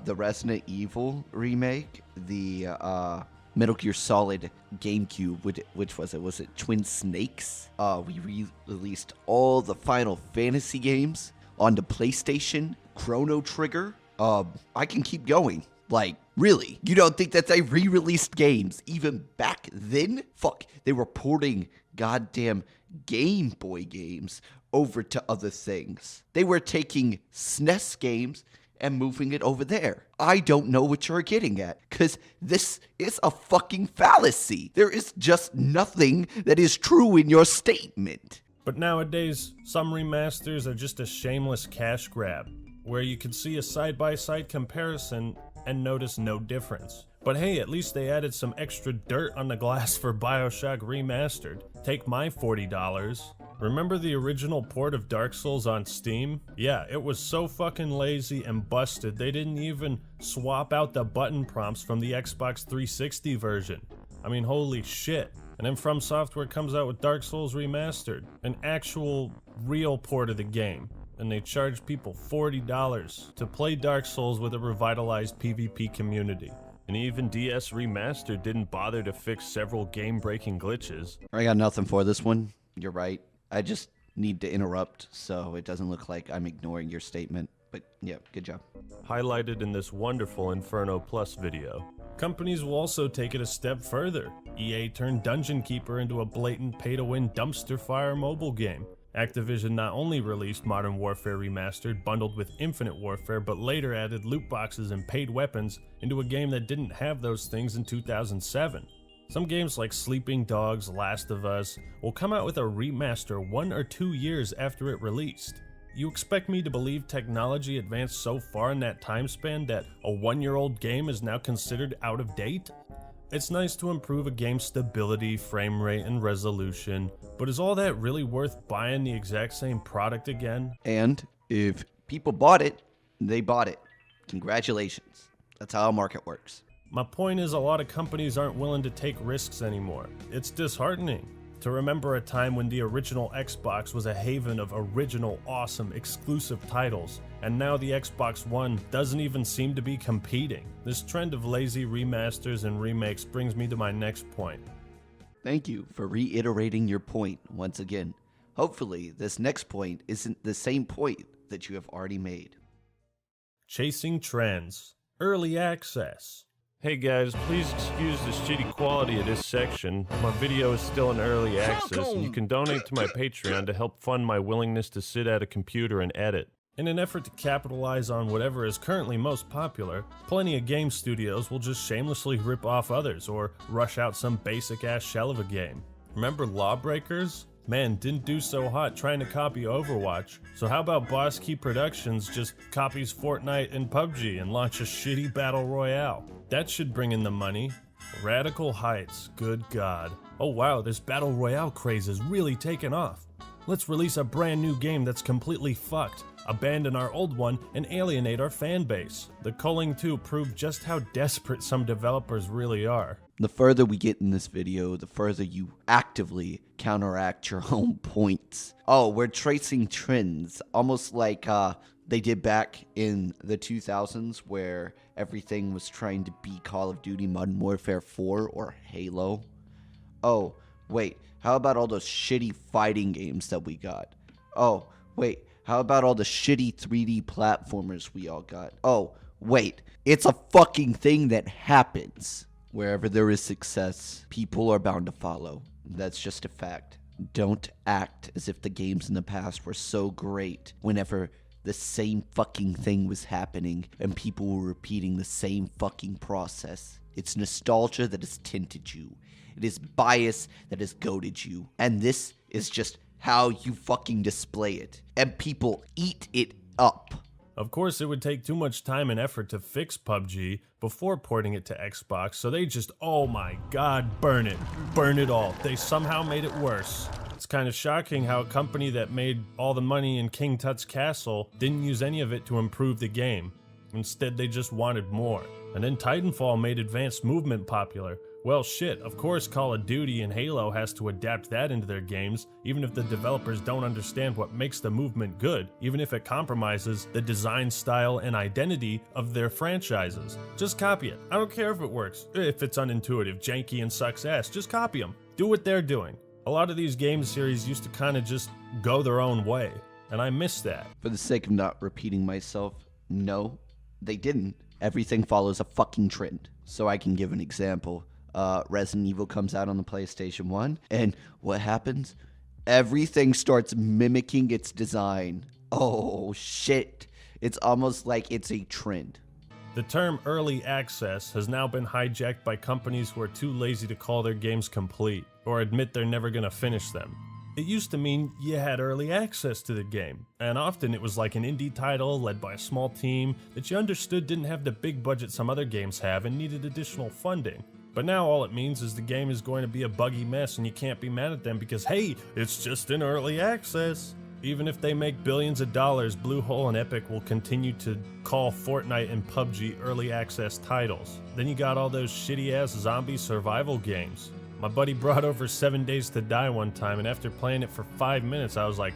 the Resident Evil remake, the Metal Gear Solid GameCube, which was it? Was it Twin Snakes? We re-released all the Final Fantasy games on the PlayStation, Chrono Trigger. I can keep going. Like, really? You don't think that they re-released games even back then? Fuck, they were porting goddamn Game Boy games over to other things. They were taking SNES games and moving it over there. I don't know what you're getting at, because this is a fucking fallacy. There is just nothing that is true in your statement. But nowadays, some remasters are just a shameless cash grab, where you can see a side-by-side comparison and notice no difference. But hey, at least they added some extra dirt on the glass for BioShock Remastered. Take my $40. Remember the original port of Dark Souls on Steam? Yeah, it was so fucking lazy and busted they didn't even swap out the button prompts from the Xbox 360 version. I mean, holy shit. And then From Software comes out with Dark Souls Remastered, an actual real port of the game. And they charge people $40 to play Dark Souls with a revitalized PvP community. And even DS Remastered didn't bother to fix several game-breaking glitches. I got nothing for this one. You're right. I just need to interrupt so it doesn't look like I'm ignoring your statement. But yeah, good job. Highlighted in this wonderful Inferno Plus video. Companies will also take it a step further. EA turned Dungeon Keeper into a blatant pay-to-win dumpster fire mobile game. Activision not only released Modern Warfare Remastered bundled with Infinite Warfare, but later added loot boxes and paid weapons into a game that didn't have those things in 2007. Some games like Sleeping Dogs, Last of Us will come out with a remaster 1 or 2 years after it released. You expect me to believe technology advanced so far in that time span that a 1-year-old game is now considered out of date? It's nice to improve a game's stability, frame rate, and resolution, but is all that really worth buying the exact same product again? And if people bought it, they bought it. Congratulations. That's how a market works. My point is, a lot of companies aren't willing to take risks anymore. It's disheartening to remember a time when the original Xbox was a haven of original, awesome, exclusive titles, and now the Xbox One doesn't even seem to be competing. This trend of lazy remasters and remakes brings me to my next point. Thank you for reiterating your point once again. Hopefully, this next point isn't the same point that you have already made. Chasing trends. Early access. Hey guys, please excuse the shitty quality of this section. My video is still in early access, and you can donate to my Patreon to help fund my willingness to sit at a computer and edit. In an effort to capitalize on whatever is currently most popular, plenty of game studios will just shamelessly rip off others or rush out some basic-ass shell of a game. Remember Lawbreakers? Man, didn't do so hot trying to copy Overwatch, so how about Boss Key Productions just copies Fortnite and PUBG and launch a shitty battle royale? That should bring in the money. Radical Heights, good god. Oh wow, this battle royale craze is really taken off. Let's release a brand new game that's completely fucked, abandon our old one, and alienate our fan base. The Culling 2 proved just how desperate some developers really are. The further we get in this video, the further you actively counteract your own points. Oh, we're tracing trends, almost like they did back in the 2000s where everything was trying to be Call of Duty Modern Warfare 4 or Halo. Oh, wait, how about all those shitty fighting games that we got? Oh, wait, how about all the shitty 3D platformers we all got? Oh, wait, it's a fucking thing that happens. Wherever there is success, people are bound to follow. That's just a fact. Don't act as if the games in the past were so great whenever the same fucking thing was happening and people were repeating the same fucking process. It's nostalgia that has tinted you. It is bias that has goaded you. And this is just how you fucking display it. And people eat it up. Of course, it would take too much time and effort to fix PUBG before porting it to Xbox, so they just, oh my god, burn it all. They somehow made it worse. It's kind of shocking how a company that made all the money in King Tut's castle didn't use any of it to improve the game. Instead, they just wanted more. And then Titanfall made advanced movement popular. Well, shit, of course Call of Duty and Halo has to adapt that into their games, even if the developers don't understand what makes the movement good, even if it compromises the design style and identity of their franchises. Just copy it. I don't care if it works, if it's unintuitive, janky, and sucks ass, just copy them. Do what they're doing. A lot of these game series used to kind of just go their own way, and I miss that. For the sake of not repeating myself, no, they didn't. Everything follows a fucking trend. So I can give an example. Resident Evil comes out on the PlayStation 1, and what happens? Everything starts mimicking its design. Oh, shit. It's almost like it's a trend. The term early access has now been hijacked by companies who are too lazy to call their games complete, or admit they're never gonna finish them. It used to mean you had early access to the game, and often it was like an indie title led by a small team that you understood didn't have the big budget some other games have and needed additional funding. But now all it means is the game is going to be a buggy mess and you can't be mad at them because, hey, it's just in early access. Even if they make billions of dollars, Bluehole and Epic will continue to call Fortnite and PUBG early access titles. Then you got all those shitty-ass zombie survival games. My buddy brought over 7 Days to Die one time, and after playing it for 5 minutes, I was like,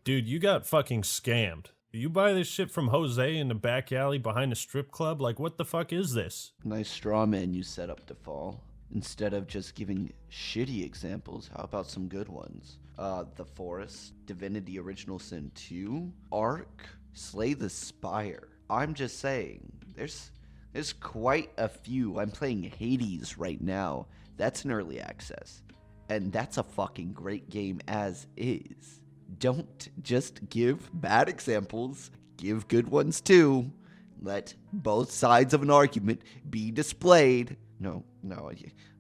dude, you got fucking scammed. You buy this shit from Jose in the back alley behind a strip club? Like, what the fuck is this? Nice straw man you set up to fall. Instead of just giving shitty examples, how about some good ones? The Forest, Divinity Original Sin 2, Ark, Slay the Spire. I'm just saying, there's quite a few. I'm playing Hades right now. That's an early access. And that's a fucking great game as is. Don't just give bad examples, give good ones too. Let both sides of an argument be displayed. No,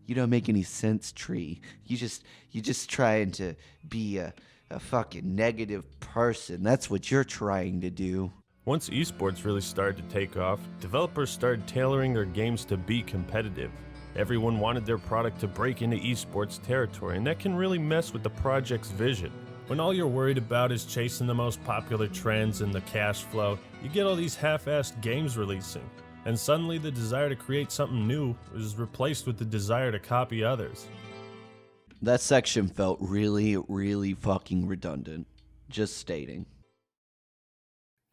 you don't make any sense, Tree. You just trying to be a fucking negative person. That's what you're trying to do. Once esports really started to take off, developers started tailoring their games to be competitive. Everyone wanted their product to break into esports territory, and that can really mess with the project's vision. When all you're worried about is chasing the most popular trends and the cash flow, you get all these half-assed games releasing, and suddenly the desire to create something new is replaced with the desire to copy others. That section felt really, really fucking redundant. Just stating.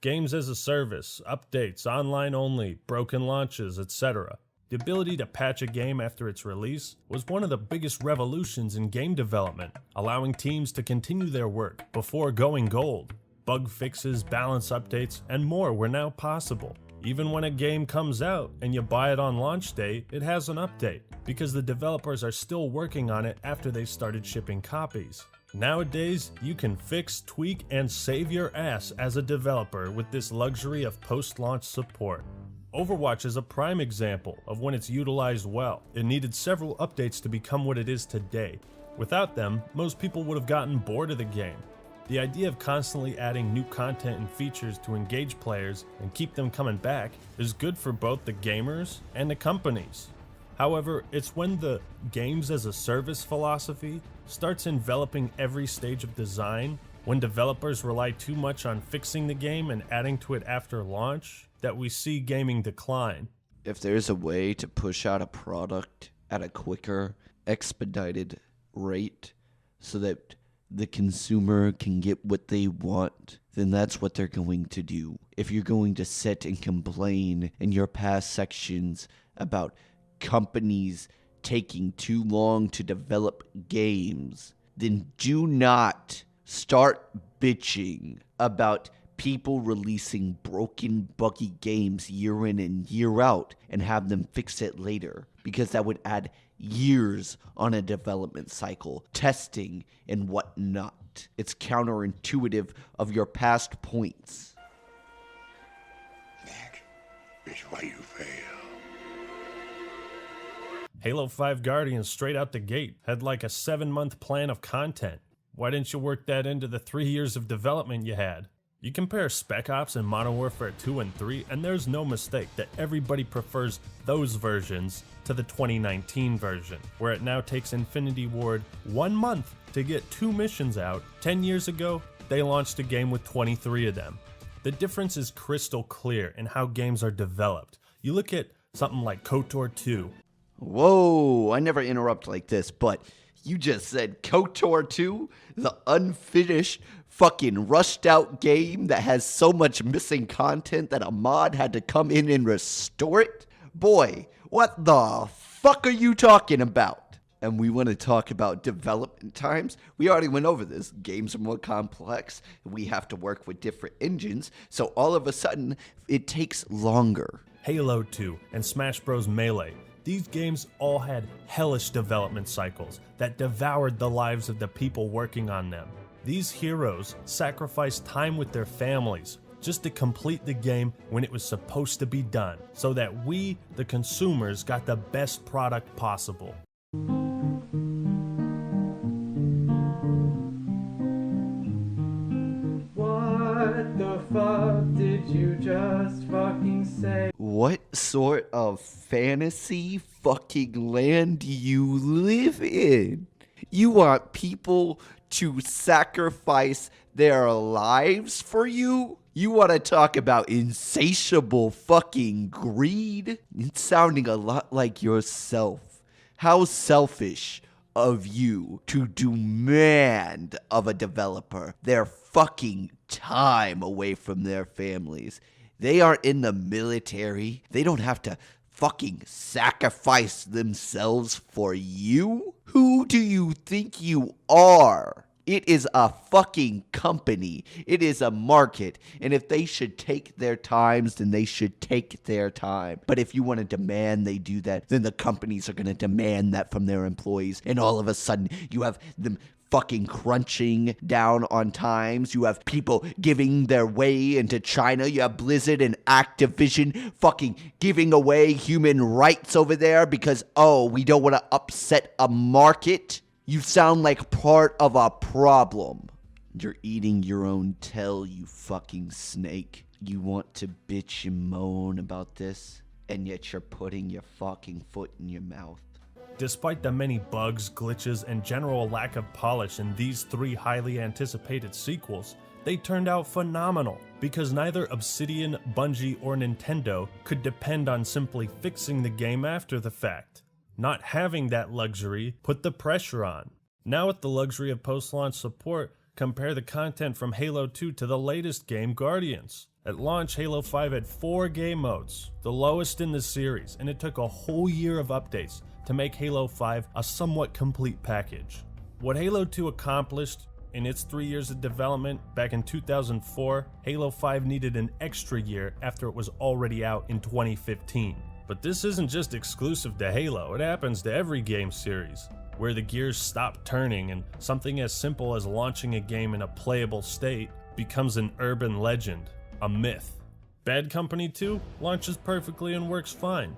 Games as a service, updates, online only, broken launches, etc. The ability to patch a game after its release was one of the biggest revolutions in game development, allowing teams to continue their work before going gold. Bug fixes, balance updates, and more were now possible. Even when a game comes out and you buy it on launch day, it has an update, because the developers are still working on it after they started shipping copies. Nowadays, you can fix, tweak, and save your ass as a developer with this luxury of post-launch support. Overwatch is a prime example of when it's utilized well. It needed several updates to become what it is today. Without them, most people would have gotten bored of the game. The idea of constantly adding new content and features to engage players and keep them coming back is good for both the gamers and the companies. However, it's when the games as a service philosophy starts enveloping every stage of design, when developers rely too much on fixing the game and adding to it after launch, that we see gaming decline. If there's a way to push out a product at a quicker, expedited rate so that the consumer can get what they want, then that's what they're going to do. If you're going to sit and complain in your past sections about companies taking too long to develop games, then do not start bitching about people releasing broken, buggy games year in and year out and have them fix it later, because that would add years on a development cycle, testing and whatnot. It's counterintuitive of your past points. That is why you fail. Halo 5 Guardians straight out the gate had like a 7-month plan of content. Why didn't you work that into the 3 years of development you had? You compare Spec Ops and Modern Warfare 2 and 3, and there's no mistake that everybody prefers those versions to the 2019 version, where it now takes Infinity Ward 1 month to get 2 missions out. 10 years ago, they launched a game with 23 of them. The difference is crystal clear in how games are developed. You look at something like KOTOR 2. Whoa, I never interrupt like this, but you just said KOTOR 2, the unfinished, fucking rushed out game that has so much missing content that a mod had to come in and restore it? Boy, what the fuck are you talking about? And we want to talk about development times. We already went over this. Games are more complex. We have to work with different engines. So all of a sudden, it takes longer. Halo 2 and Smash Bros. Melee. These games all had hellish development cycles that devoured the lives of the people working on them. These heroes sacrificed time with their families just to complete the game when it was supposed to be done, so that we, the consumers, got the best product possible. What the fuck did you just fucking say? What sort of fantasy fucking land do you live in? You want people to sacrifice their lives for you? You want to talk about insatiable fucking greed? It's sounding a lot like yourself. How selfish of you to demand of a developer their fucking time away from their families. They are in the military. They don't have to fucking sacrifice themselves for you? Who do you think you are? It is a fucking company. It is a market. And if they should take their times, then they should take their time. But if you want to demand they do that, then the companies are going to demand that from their employees. And all of a sudden, you have them fucking crunching down on times. You have people giving their way into China. You have Blizzard and Activision fucking giving away human rights over there because, oh, we don't want to upset a market. You sound like part of a problem. You're eating your own tail, you fucking snake. You want to bitch and moan about this, and yet you're putting your fucking foot in your mouth. Despite the many bugs, glitches, and general lack of polish in these 3 highly anticipated sequels, they turned out phenomenal because neither Obsidian, Bungie, or Nintendo could depend on simply fixing the game after the fact. Not having that luxury put the pressure on. Now with the luxury of post-launch support, compare the content from Halo 2 to the latest game, Guardians. At launch, Halo 5 had 4 game modes, the lowest in the series, and it took a whole year of updates to make Halo 5 a somewhat complete package. What Halo 2 accomplished in its 3 years of development back in 2004, Halo 5 needed an extra year after it was already out in 2015. But this isn't just exclusive to Halo, it happens to every game series, where the gears stop turning and something as simple as launching a game in a playable state becomes an urban legend, a myth. Bad Company 2 launches perfectly and works fine.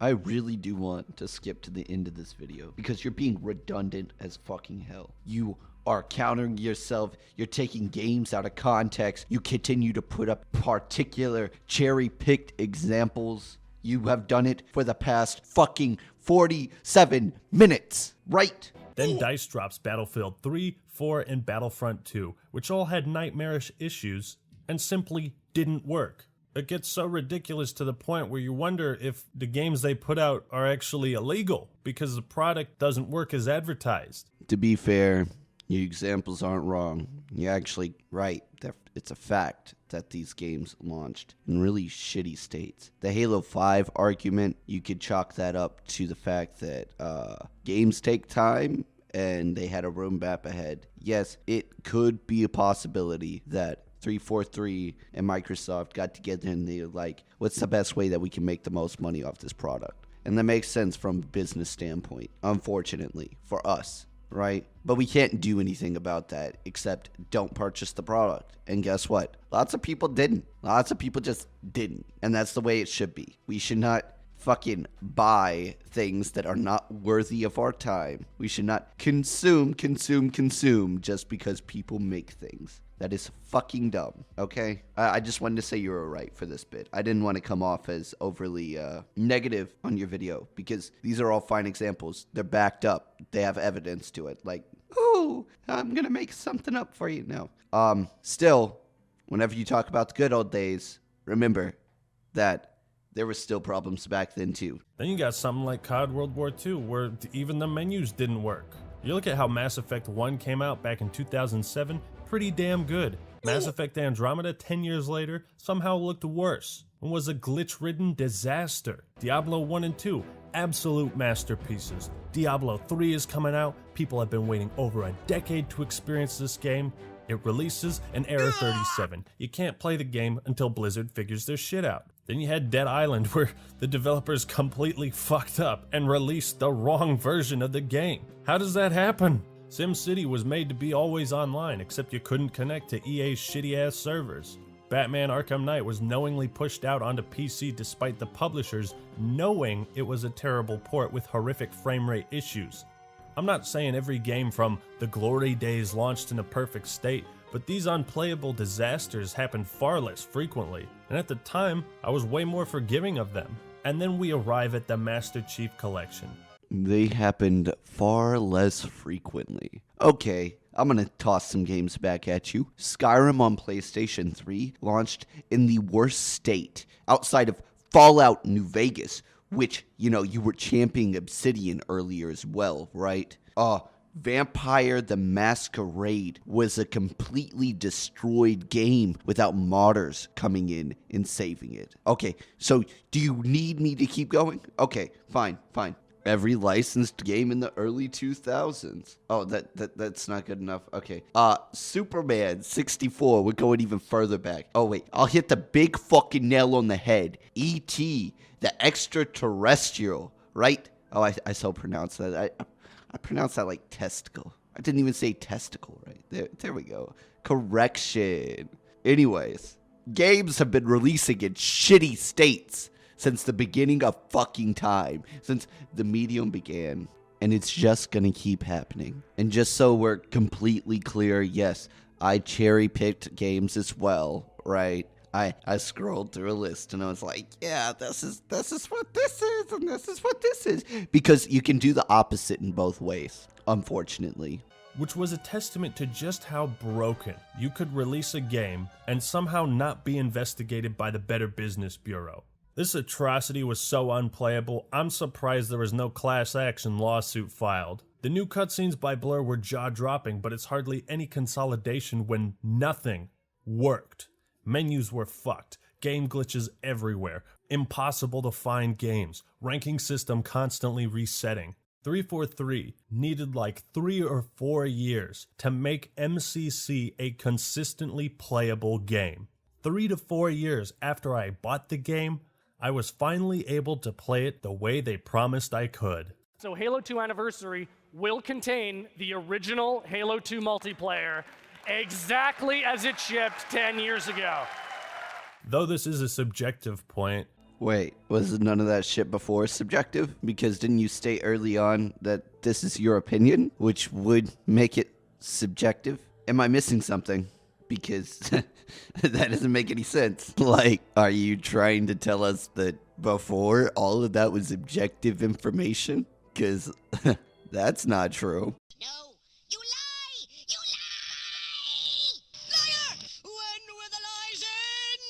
I really do want to skip to the end of this video because you're being redundant as fucking hell. You are countering yourself. You're taking games out of context. You continue to put up particular cherry-picked examples. You have done it for the past fucking 47 minutes, right? Then DICE drops Battlefield 3, 4, and Battlefront 2, which all had nightmarish issues and simply didn't work. It gets so ridiculous to the point where you wonder if the games they put out are actually illegal because the product doesn't work as advertised. To be fair, your examples aren't wrong. You're actually right. It's a fact that these games launched in really shitty states. The Halo 5 argument, you could chalk that up to the fact that games take time and they had a roadmap ahead. Yes, it could be a possibility that 343 and Microsoft got together and they were like, what's the best way that we can make the most money off this product? And that makes sense from a business standpoint, unfortunately, for us. Right? But we can't do anything about that except don't purchase the product. And guess what? Lots of people didn't. Lots of people just didn't. And that's the way it should be. We should not fucking buy things that are not worthy of our time. We should not consume just because people make things. That is fucking dumb, okay? I just wanted to say you were right for this bit. I didn't want to come off as overly negative on your video because these are all fine examples. They're backed up. They have evidence to it. Like, ooh, I'm going to make something up for you now. Still, whenever you talk about the good old days, remember that there were still problems back then too. Then you got something like COD World War II, where even the menus didn't work. You look at how Mass Effect 1 came out back in 2007, pretty damn good. Mass Effect Andromeda 10 years later somehow looked worse and was a glitch-ridden disaster. Diablo 1 and 2, absolute masterpieces. Diablo 3 is coming out. People have been waiting over a decade to experience this game. It releases an Error 37. You can't play the game until Blizzard figures their shit out. Then you had Dead Island, where the developers completely fucked up and released the wrong version of the game. How does that happen? SimCity was made to be always online, except you couldn't connect to EA's shitty-ass servers. Batman Arkham Knight was knowingly pushed out onto PC despite the publishers knowing it was a terrible port with horrific frame rate issues. I'm not saying every game from the glory days launched in a perfect state, but these unplayable disasters happen far less frequently, and at the time, I was way more forgiving of them. And then we arrive at the Master Chief Collection. They happened far less frequently. Okay, I'm gonna toss some games back at you. Skyrim on PlayStation 3 launched in the worst state, outside of Fallout New Vegas, which, you know, you were championing Obsidian earlier as well, right? Vampire the Masquerade was a completely destroyed game without modders coming in and saving it. Okay, so do you need me to keep going? Okay, fine. Every licensed game in the early 2000s. Oh, that's not good enough. Okay. Superman 64. We're going even further back. Oh, wait. I'll hit the big fucking nail on the head. E.T., the extraterrestrial, right? Oh, I so pronounce that. I pronounce that like testicle. I didn't even say testicle, right? There we go. Correction. Anyways, games have been releasing in shitty states since the beginning of fucking time, since the medium began, and it's just gonna keep happening. And just so we're completely clear, yes, I cherry-picked games as well, right? I scrolled through a list and I was like, yeah, this is what this is, and this is what this is. Because you can do the opposite in both ways, unfortunately. Which was a testament to just how broken you could release a game and somehow not be investigated by the Better Business Bureau. This atrocity was so unplayable, I'm surprised there was no class action lawsuit filed. The new cutscenes by Blur were jaw-dropping, but it's hardly any consolidation when nothing worked. Menus were fucked, game glitches everywhere, impossible to find games, ranking system constantly resetting. 343 needed like 3 or 4 years to make MCC a consistently playable game. 3 to 4 years after I bought the game, I was finally able to play it the way they promised I could. So Halo 2 Anniversary will contain the original Halo 2 multiplayer exactly as it shipped 10 years ago. Though this is a subjective point. Wait, was none of that shit before subjective? Because didn't you state early on that this is your opinion, which would make it subjective? Am I missing something? Because that doesn't make any sense. Like, are you trying to tell us that before all of that was objective information? Because that's not true. No, you lie! You lie! Liar! When will the lies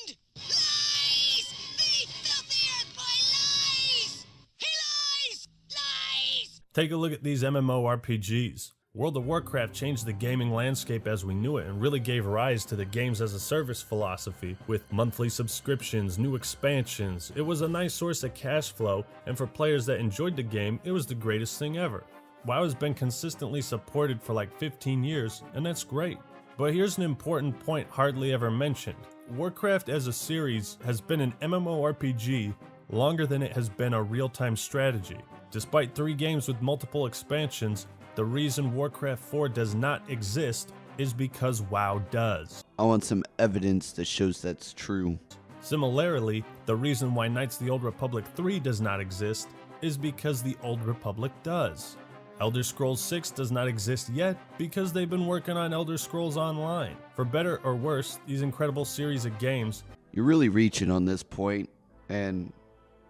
end? Lies! They filled the earth by lies! He lies! Lies! Take a look at these MMORPGs. World of Warcraft changed the gaming landscape as we knew it and really gave rise to the games as a service philosophy with monthly subscriptions, new expansions. It was a nice source of cash flow, and for players that enjoyed the game, it was the greatest thing ever. WoW has been consistently supported for like 15 years, and that's great. But here's an important point hardly ever mentioned. Warcraft as a series has been an MMORPG longer than it has been a real-time strategy. Despite 3 games with multiple expansions, the reason Warcraft 4 does not exist is because WoW does. I want some evidence that shows that's true. Similarly, the reason why Knights of the Old Republic 3 does not exist is because the Old Republic does. Elder Scrolls 6 does not exist yet because they've been working on Elder Scrolls Online. For better or worse, these incredible series of games. You're really reaching on this point, and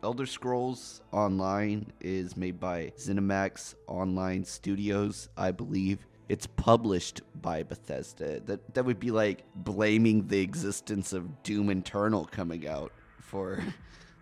Elder Scrolls Online is made by ZeniMax Online Studios, I believe. It's published by Bethesda. That would be like blaming the existence of Doom Eternal coming out for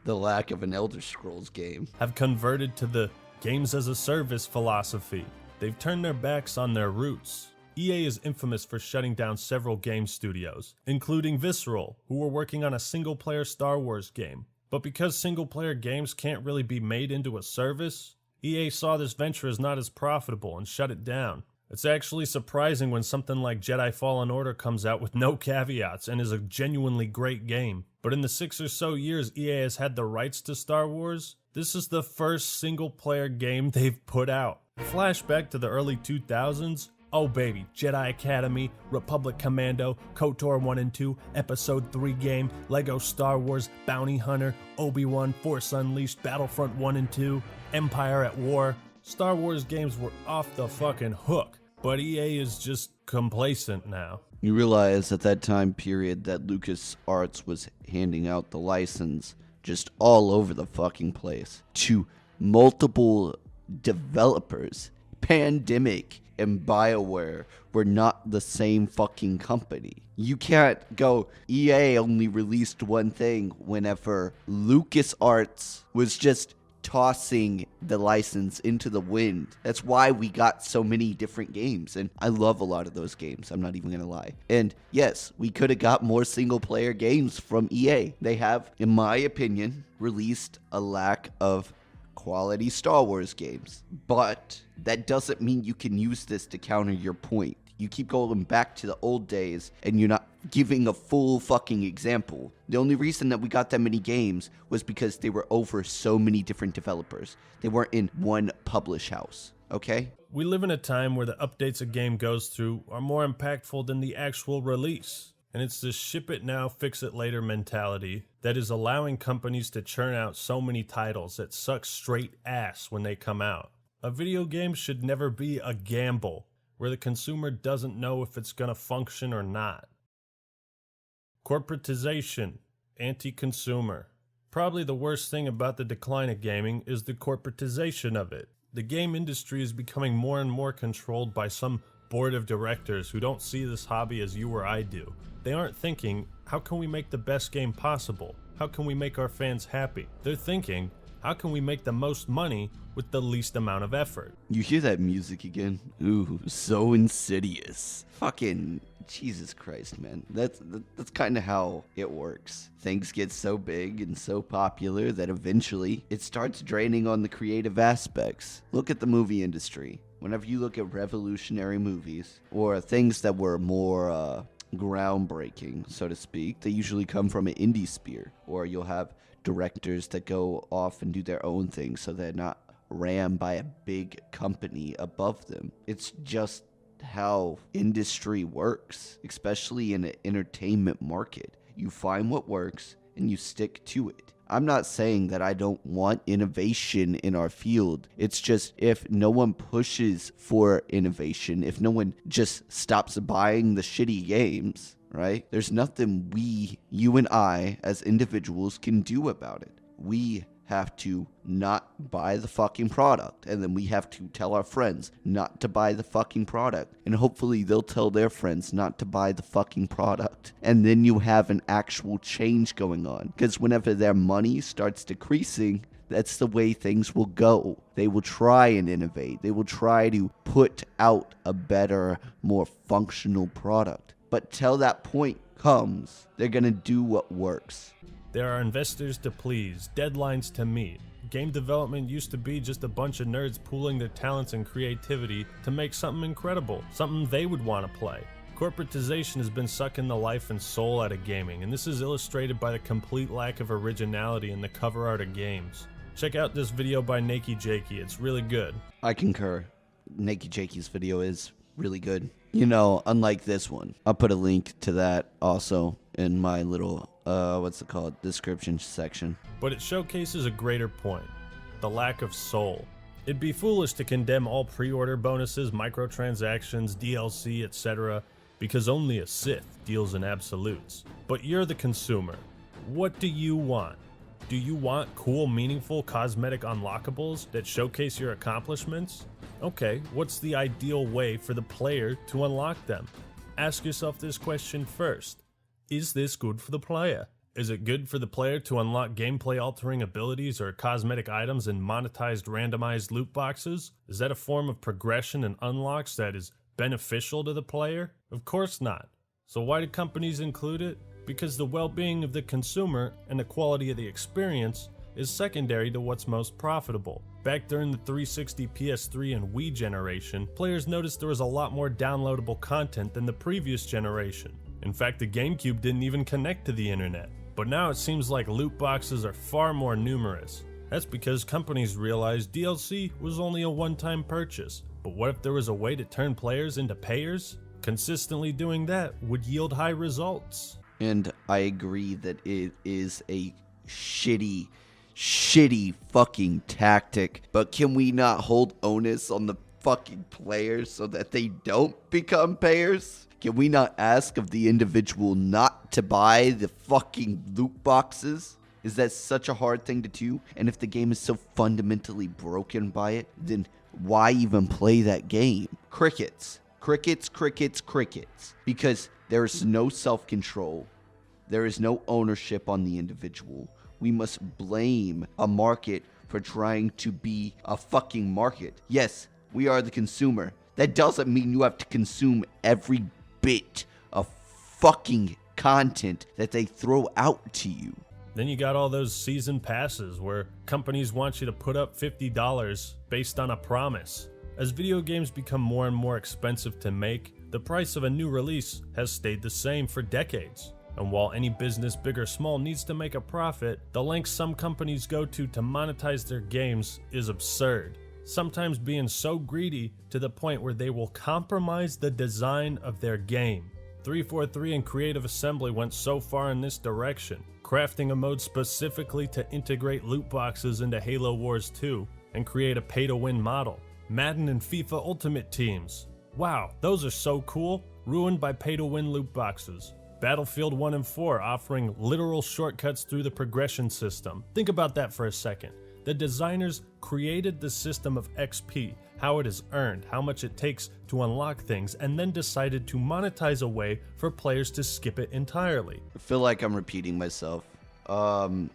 the lack of an Elder Scrolls game. Have converted to the games as a service philosophy. They've turned their backs on their roots. EA is infamous for shutting down several game studios, including Visceral, who were working on a single-player Star Wars game. But because single-player games can't really be made into a service, EA saw this venture as not as profitable and shut it down. It's actually surprising when something like Jedi Fallen Order comes out with no caveats and is a genuinely great game. But in the 6 or so years EA has had the rights to Star Wars, this is the first single-player game they've put out. Flashback to the early 2000s, oh baby, Jedi Academy, Republic Commando, KOTOR 1 and 2, Episode 3 game, Lego Star Wars, Bounty Hunter, Obi-Wan, Force Unleashed, Battlefront 1 and 2, Empire at War. Star Wars games were off the fucking hook, but EA is just complacent now. You realize at that time period that LucasArts was handing out the license just all over the fucking place to multiple developers. Pandemic and BioWare were not the same fucking company. You can't go, EA only released one thing whenever LucasArts was just tossing the license into the wind. That's why we got so many different games, and I love a lot of those games, I'm not even gonna lie. And yes, we could have got more single player games from EA. They have, in my opinion, released a lack of quality Star Wars games, but that doesn't mean you can use this to counter your point. You keep going back to the old days and you're not giving a full fucking example. The only reason that we got that many games was because they were over so many different developers. They weren't in one publish house, okay? We live in a time where the updates a game goes through are more impactful than the actual release. And it's this ship it now, fix it later mentality that is allowing companies to churn out so many titles that suck straight ass when they come out. A video game should never be a gamble where the consumer doesn't know if it's gonna function or not. Corporatization, anti-consumer. Probably the worst thing about the decline of gaming is the corporatization of it. The game industry is becoming more and more controlled by some board of directors who don't see this hobby as you or I do. They aren't thinking, how can we make the best game possible? How can we make our fans happy? They're thinking, how can we make the most money with the least amount of effort? You hear that music again? Ooh, so insidious. Fucking Jesus Christ, man. That's kind of how it works. Things get so big and so popular that eventually it starts draining on the creative aspects. Look at the movie industry. Whenever you look at revolutionary movies or things that were more groundbreaking, so to speak, they usually come from an indie sphere, or you'll have directors that go off and do their own thing so they're not ran by a big company above them. It's just how industry works, especially in an entertainment market. You find what works and you stick to it. I'm not saying that I don't want innovation in our field. It's just if no one pushes for innovation, if no one just stops buying the shitty games, right? There's nothing you and I, as individuals can do about it. We have to not buy the fucking product, and then we have to tell our friends not to buy the fucking product, and hopefully they'll tell their friends not to buy the fucking product, and then you have an actual change going on. Because whenever their money starts decreasing, that's the way things will go. They will try and innovate. They will try to put out a better, more functional product. But till that point comes, they're gonna do what works. There are investors to please, deadlines to meet. Game development used to be just a bunch of nerds pooling their talents and creativity to make something incredible, something they would want to play. Corporatization has been sucking the life and soul out of gaming, and this is illustrated by the complete lack of originality in the cover art of games. Check out this video by NakeyJakey, it's really good. I concur. NakeyJakey's video is really good. You know, unlike this one. I'll put a link to that also in my little description section. But it showcases a greater point, the lack of soul. It'd be foolish to condemn all pre-order bonuses, microtransactions, DLC, etc., because only a Sith deals in absolutes. But you're the consumer. What do you want? Do you want cool, meaningful, cosmetic unlockables that showcase your accomplishments? Okay, what's the ideal way for the player to unlock them? Ask yourself this question first. Is this good for the player? Is it good for the player to unlock gameplay-altering abilities or cosmetic items in monetized randomized loot boxes? Is that a form of progression and unlocks that is beneficial to the player? Of course not. So why do companies include it? Because the well-being of the consumer and the quality of the experience is secondary to what's most profitable. Back during the 360, PS3, and Wii generation, players noticed there was a lot more downloadable content than the previous generation. In fact, the GameCube didn't even connect to the internet. But now it seems like loot boxes are far more numerous. That's because companies realized DLC was only a one-time purchase. But what if there was a way to turn players into payers? Consistently doing that would yield high results. And I agree that it is a shitty fucking tactic. But can we not hold onus on the fucking players so that they don't become payers? Can we not ask of the individual not to buy the fucking loot boxes? Is that such a hard thing to do? And if the game is so fundamentally broken by it, then why even play that game? Crickets. Because there is no self-control. There is no ownership on the individual. We must blame a market for trying to be a fucking market. Yes, we are the consumer. That doesn't mean you have to consume every bit of fucking content that they throw out to you. Then you got all those season passes where companies want you to put up $50 based on a promise. As video games become more and more expensive to make, the price of a new release has stayed the same for decades. And while any business, big or small, needs to make a profit, the lengths some companies go to monetize their games is absurd. Sometimes being so greedy to the point where they will compromise the design of their game. 343 and Creative Assembly went so far in this direction, crafting a mode specifically to integrate loot boxes into Halo Wars 2 and create a pay-to-win model. Madden and FIFA Ultimate Teams. Wow, those are so cool, ruined by pay-to-win loot boxes. Battlefield 1 and 4 offering literal shortcuts through the progression system. Think about that for a second. The designers created the system of XP, how it is earned, how much it takes to unlock things, and then decided to monetize a way for players to skip it entirely. I feel like I'm repeating myself. Fuck.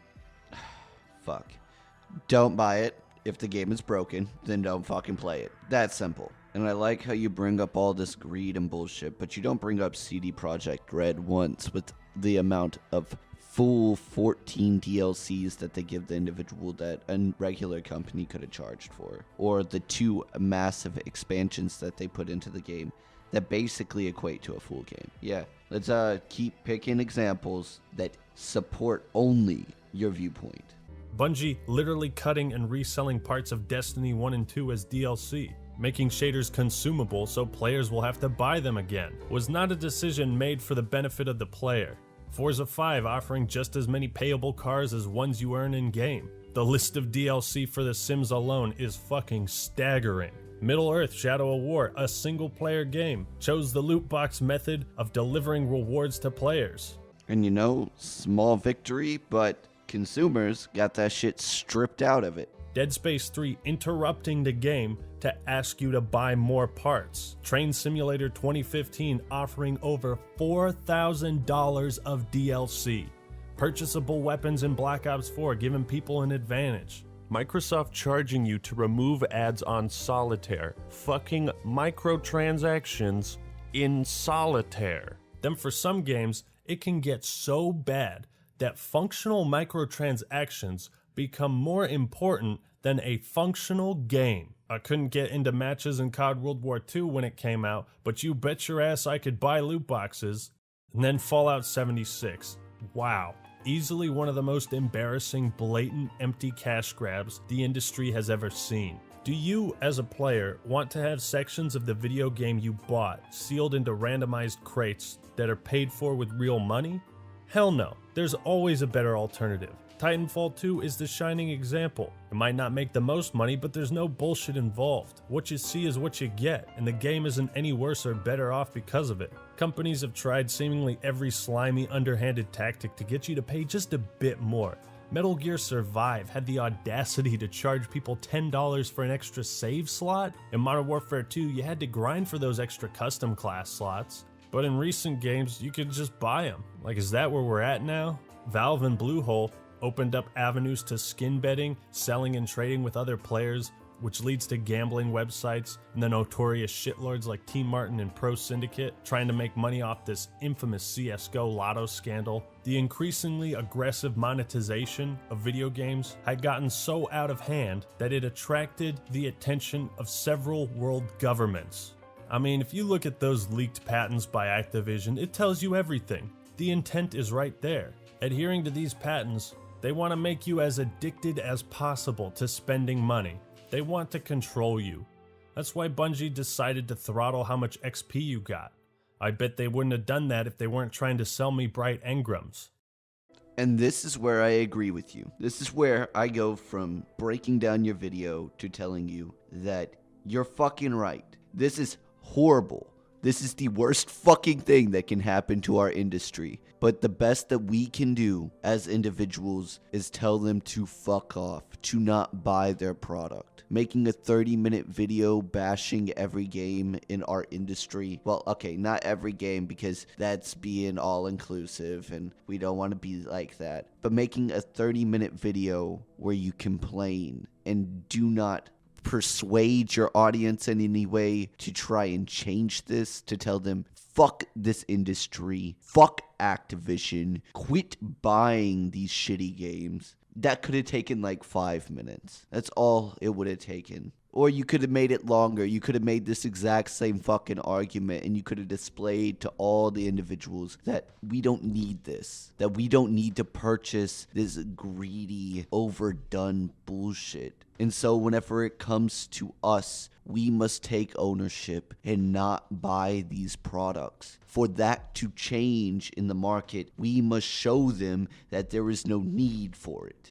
Don't buy it. If the game is broken, then don't fucking play it. That's simple. And I like how you bring up all this greed and bullshit, but you don't bring up CD Projekt Red once with the amount of full 14 DLCs that they give the individual that a regular company could have charged for, or the 2 massive expansions that they put into the game that basically equate to a full game. Yeah, let's keep picking examples that support only your viewpoint. Bungie literally cutting and reselling parts of Destiny 1 and 2 as DLC, making shaders consumable so players will have to buy them again, was not a decision made for the benefit of the player. Forza 5 offering just as many payable cars as ones you earn in-game. The list of DLC for The Sims alone is fucking staggering. Middle-earth Shadow of War, a single-player game, chose the loot box method of delivering rewards to players. And you know, small victory, but consumers got that shit stripped out of it. Dead Space 3 interrupting the game to ask you to buy more parts. Train Simulator 2015 offering over $4,000 of DLC. Purchasable weapons in Black Ops 4 giving people an advantage. Microsoft charging you to remove ads on Solitaire. Fucking microtransactions in Solitaire. Then for some games, it can get so bad that functional microtransactions become more important than a functional game. I couldn't get into matches in COD World War II when it came out, but you bet your ass I could buy loot boxes. And then Fallout 76. Wow. Easily one of the most embarrassing, blatant, empty cash grabs the industry has ever seen. Do you, as a player, want to have sections of the video game you bought sealed into randomized crates that are paid for with real money? Hell no, there's always a better alternative. Titanfall 2 is the shining example. It might not make the most money, but there's no bullshit involved. What you see is what you get, and the game isn't any worse or better off because of it. Companies have tried seemingly every slimy, underhanded tactic to get you to pay just a bit more. Metal Gear Survive had the audacity to charge people $10 for an extra save slot. In Modern Warfare 2, you had to grind for those extra custom class slots. But in recent games, you could just buy them. Like, is that where we're at now? Valve and Bluehole opened up avenues to skin betting, selling and trading with other players, which leads to gambling websites and the notorious shitlords like Team Martin and Pro Syndicate trying to make money off this infamous CSGO lotto scandal. The increasingly aggressive monetization of video games had gotten so out of hand that it attracted the attention of several world governments. I mean, if you look at those leaked patents by Activision, it tells you everything. The intent is right there. Adhering to these patents, they want to make you as addicted as possible to spending money. They want to control you. That's why Bungie decided to throttle how much XP you got. I bet they wouldn't have done that if they weren't trying to sell me bright engrams. And this is where I agree with you. This is where I go from breaking down your video to telling you that you're fucking right. This is horrible. This is the worst fucking thing that can happen to our industry. But the best that we can do as individuals is tell them to fuck off, to not buy their product. Making a 30-minute video bashing every game in our industry. Well, okay, not every game because that's being all-inclusive and we don't want to be like that. But making a 30-minute video where you complain and do not persuade your audience in any way to try and change this, to tell them, fuck this industry, fuck Activision, quit buying these shitty games. That could have taken like 5 minutes. That's all it would have taken. Or you could have made it longer. You could have made this exact same fucking argument and you could have displayed to all the individuals that we don't need this. That we don't need to purchase this greedy, overdone bullshit. And so whenever it comes to us, we must take ownership and not buy these products. For that to change in the market, we must show them that there is no need for it.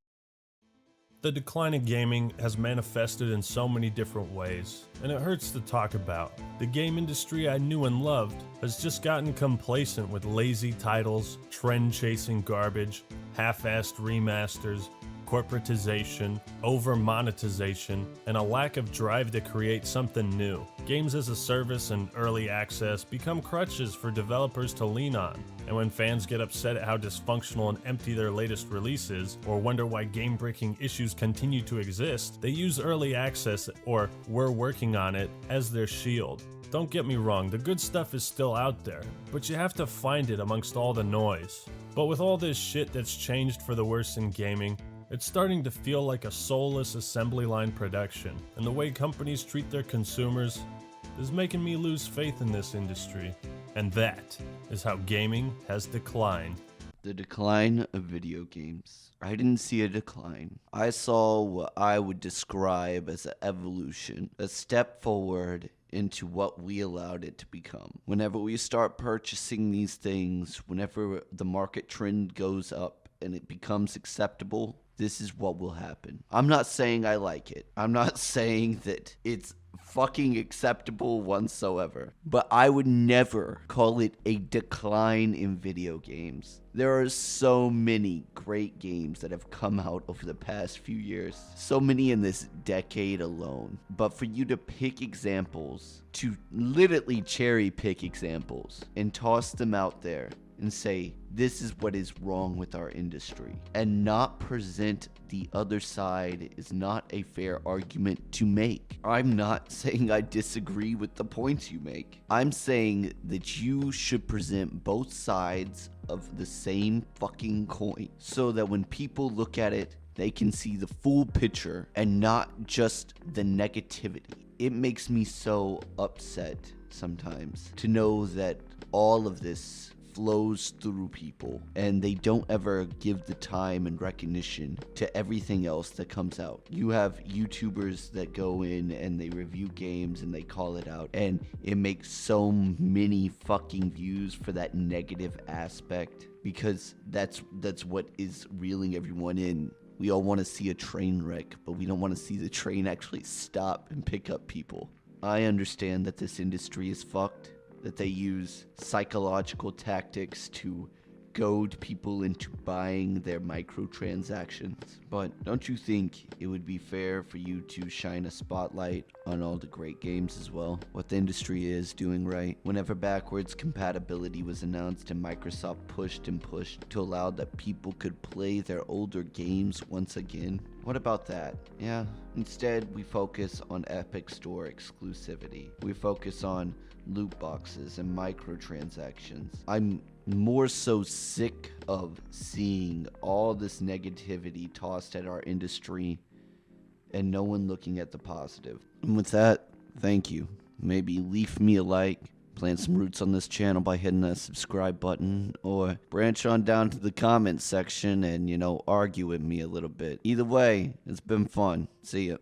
The decline in gaming has manifested in so many different ways, and it hurts to talk about. The game industry I knew and loved has just gotten complacent with lazy titles, trend-chasing garbage, half-assed remasters, corporatization, over-monetization, and a lack of drive to create something new. Games as a service and early access become crutches for developers to lean on, and when fans get upset at how dysfunctional and empty their latest release is, or wonder why game-breaking issues continue to exist, they use early access, or we're working on it, as their shield. Don't get me wrong, the good stuff is still out there, but you have to find it amongst all the noise. But with all this shit that's changed for the worse in gaming, it's starting to feel like a soulless assembly line production, and the way companies treat their consumers is making me lose faith in this industry. And that is how gaming has declined. The decline of video games. I didn't see a decline. I saw what I would describe as an evolution, a step forward into what we allowed it to become. Whenever we start purchasing these things, whenever the market trend goes up and it becomes acceptable, this is what will happen. I'm not saying I like it. I'm not saying that it's fucking acceptable whatsoever. But I would never call it a decline in video games. There are so many great games that have come out over the past few years. So many in this decade alone. But for you to pick examples, to literally cherry pick examples and toss them out there and say, this is what is wrong with our industry, and not present the other side is not a fair argument to make. I'm not saying I disagree with the points you make. I'm saying that you should present both sides of the same fucking coin so that when people look at it, they can see the full picture and not just the negativity. It makes me so upset sometimes to know that all of this flows through people, and they don't ever give the time and recognition to everything else that comes out. You have YouTubers that go in and they review games and they call it out, and it makes so many fucking views for that negative aspect, because that's what is reeling everyone in. We all want to see a train wreck, but we don't want to see the train actually stop and pick up people. I understand that this industry is fucked, that they use psychological tactics to goad people into buying their microtransactions. But don't you think it would be fair for you to shine a spotlight on all the great games as well? What the industry is doing right. Whenever backwards compatibility was announced and Microsoft pushed and pushed to allow that people could play their older games once again. What about that? Yeah, instead we focus on Epic Store exclusivity. We focus on loot boxes and microtransactions. I'm more so sick of seeing all this negativity tossed at our industry and no one looking at the positive. And with that, thank you. Maybe leave me a like, plant some roots on this channel by hitting that subscribe button, or branch on down to the comments section and, argue with me a little bit. Either way, it's been fun. See ya.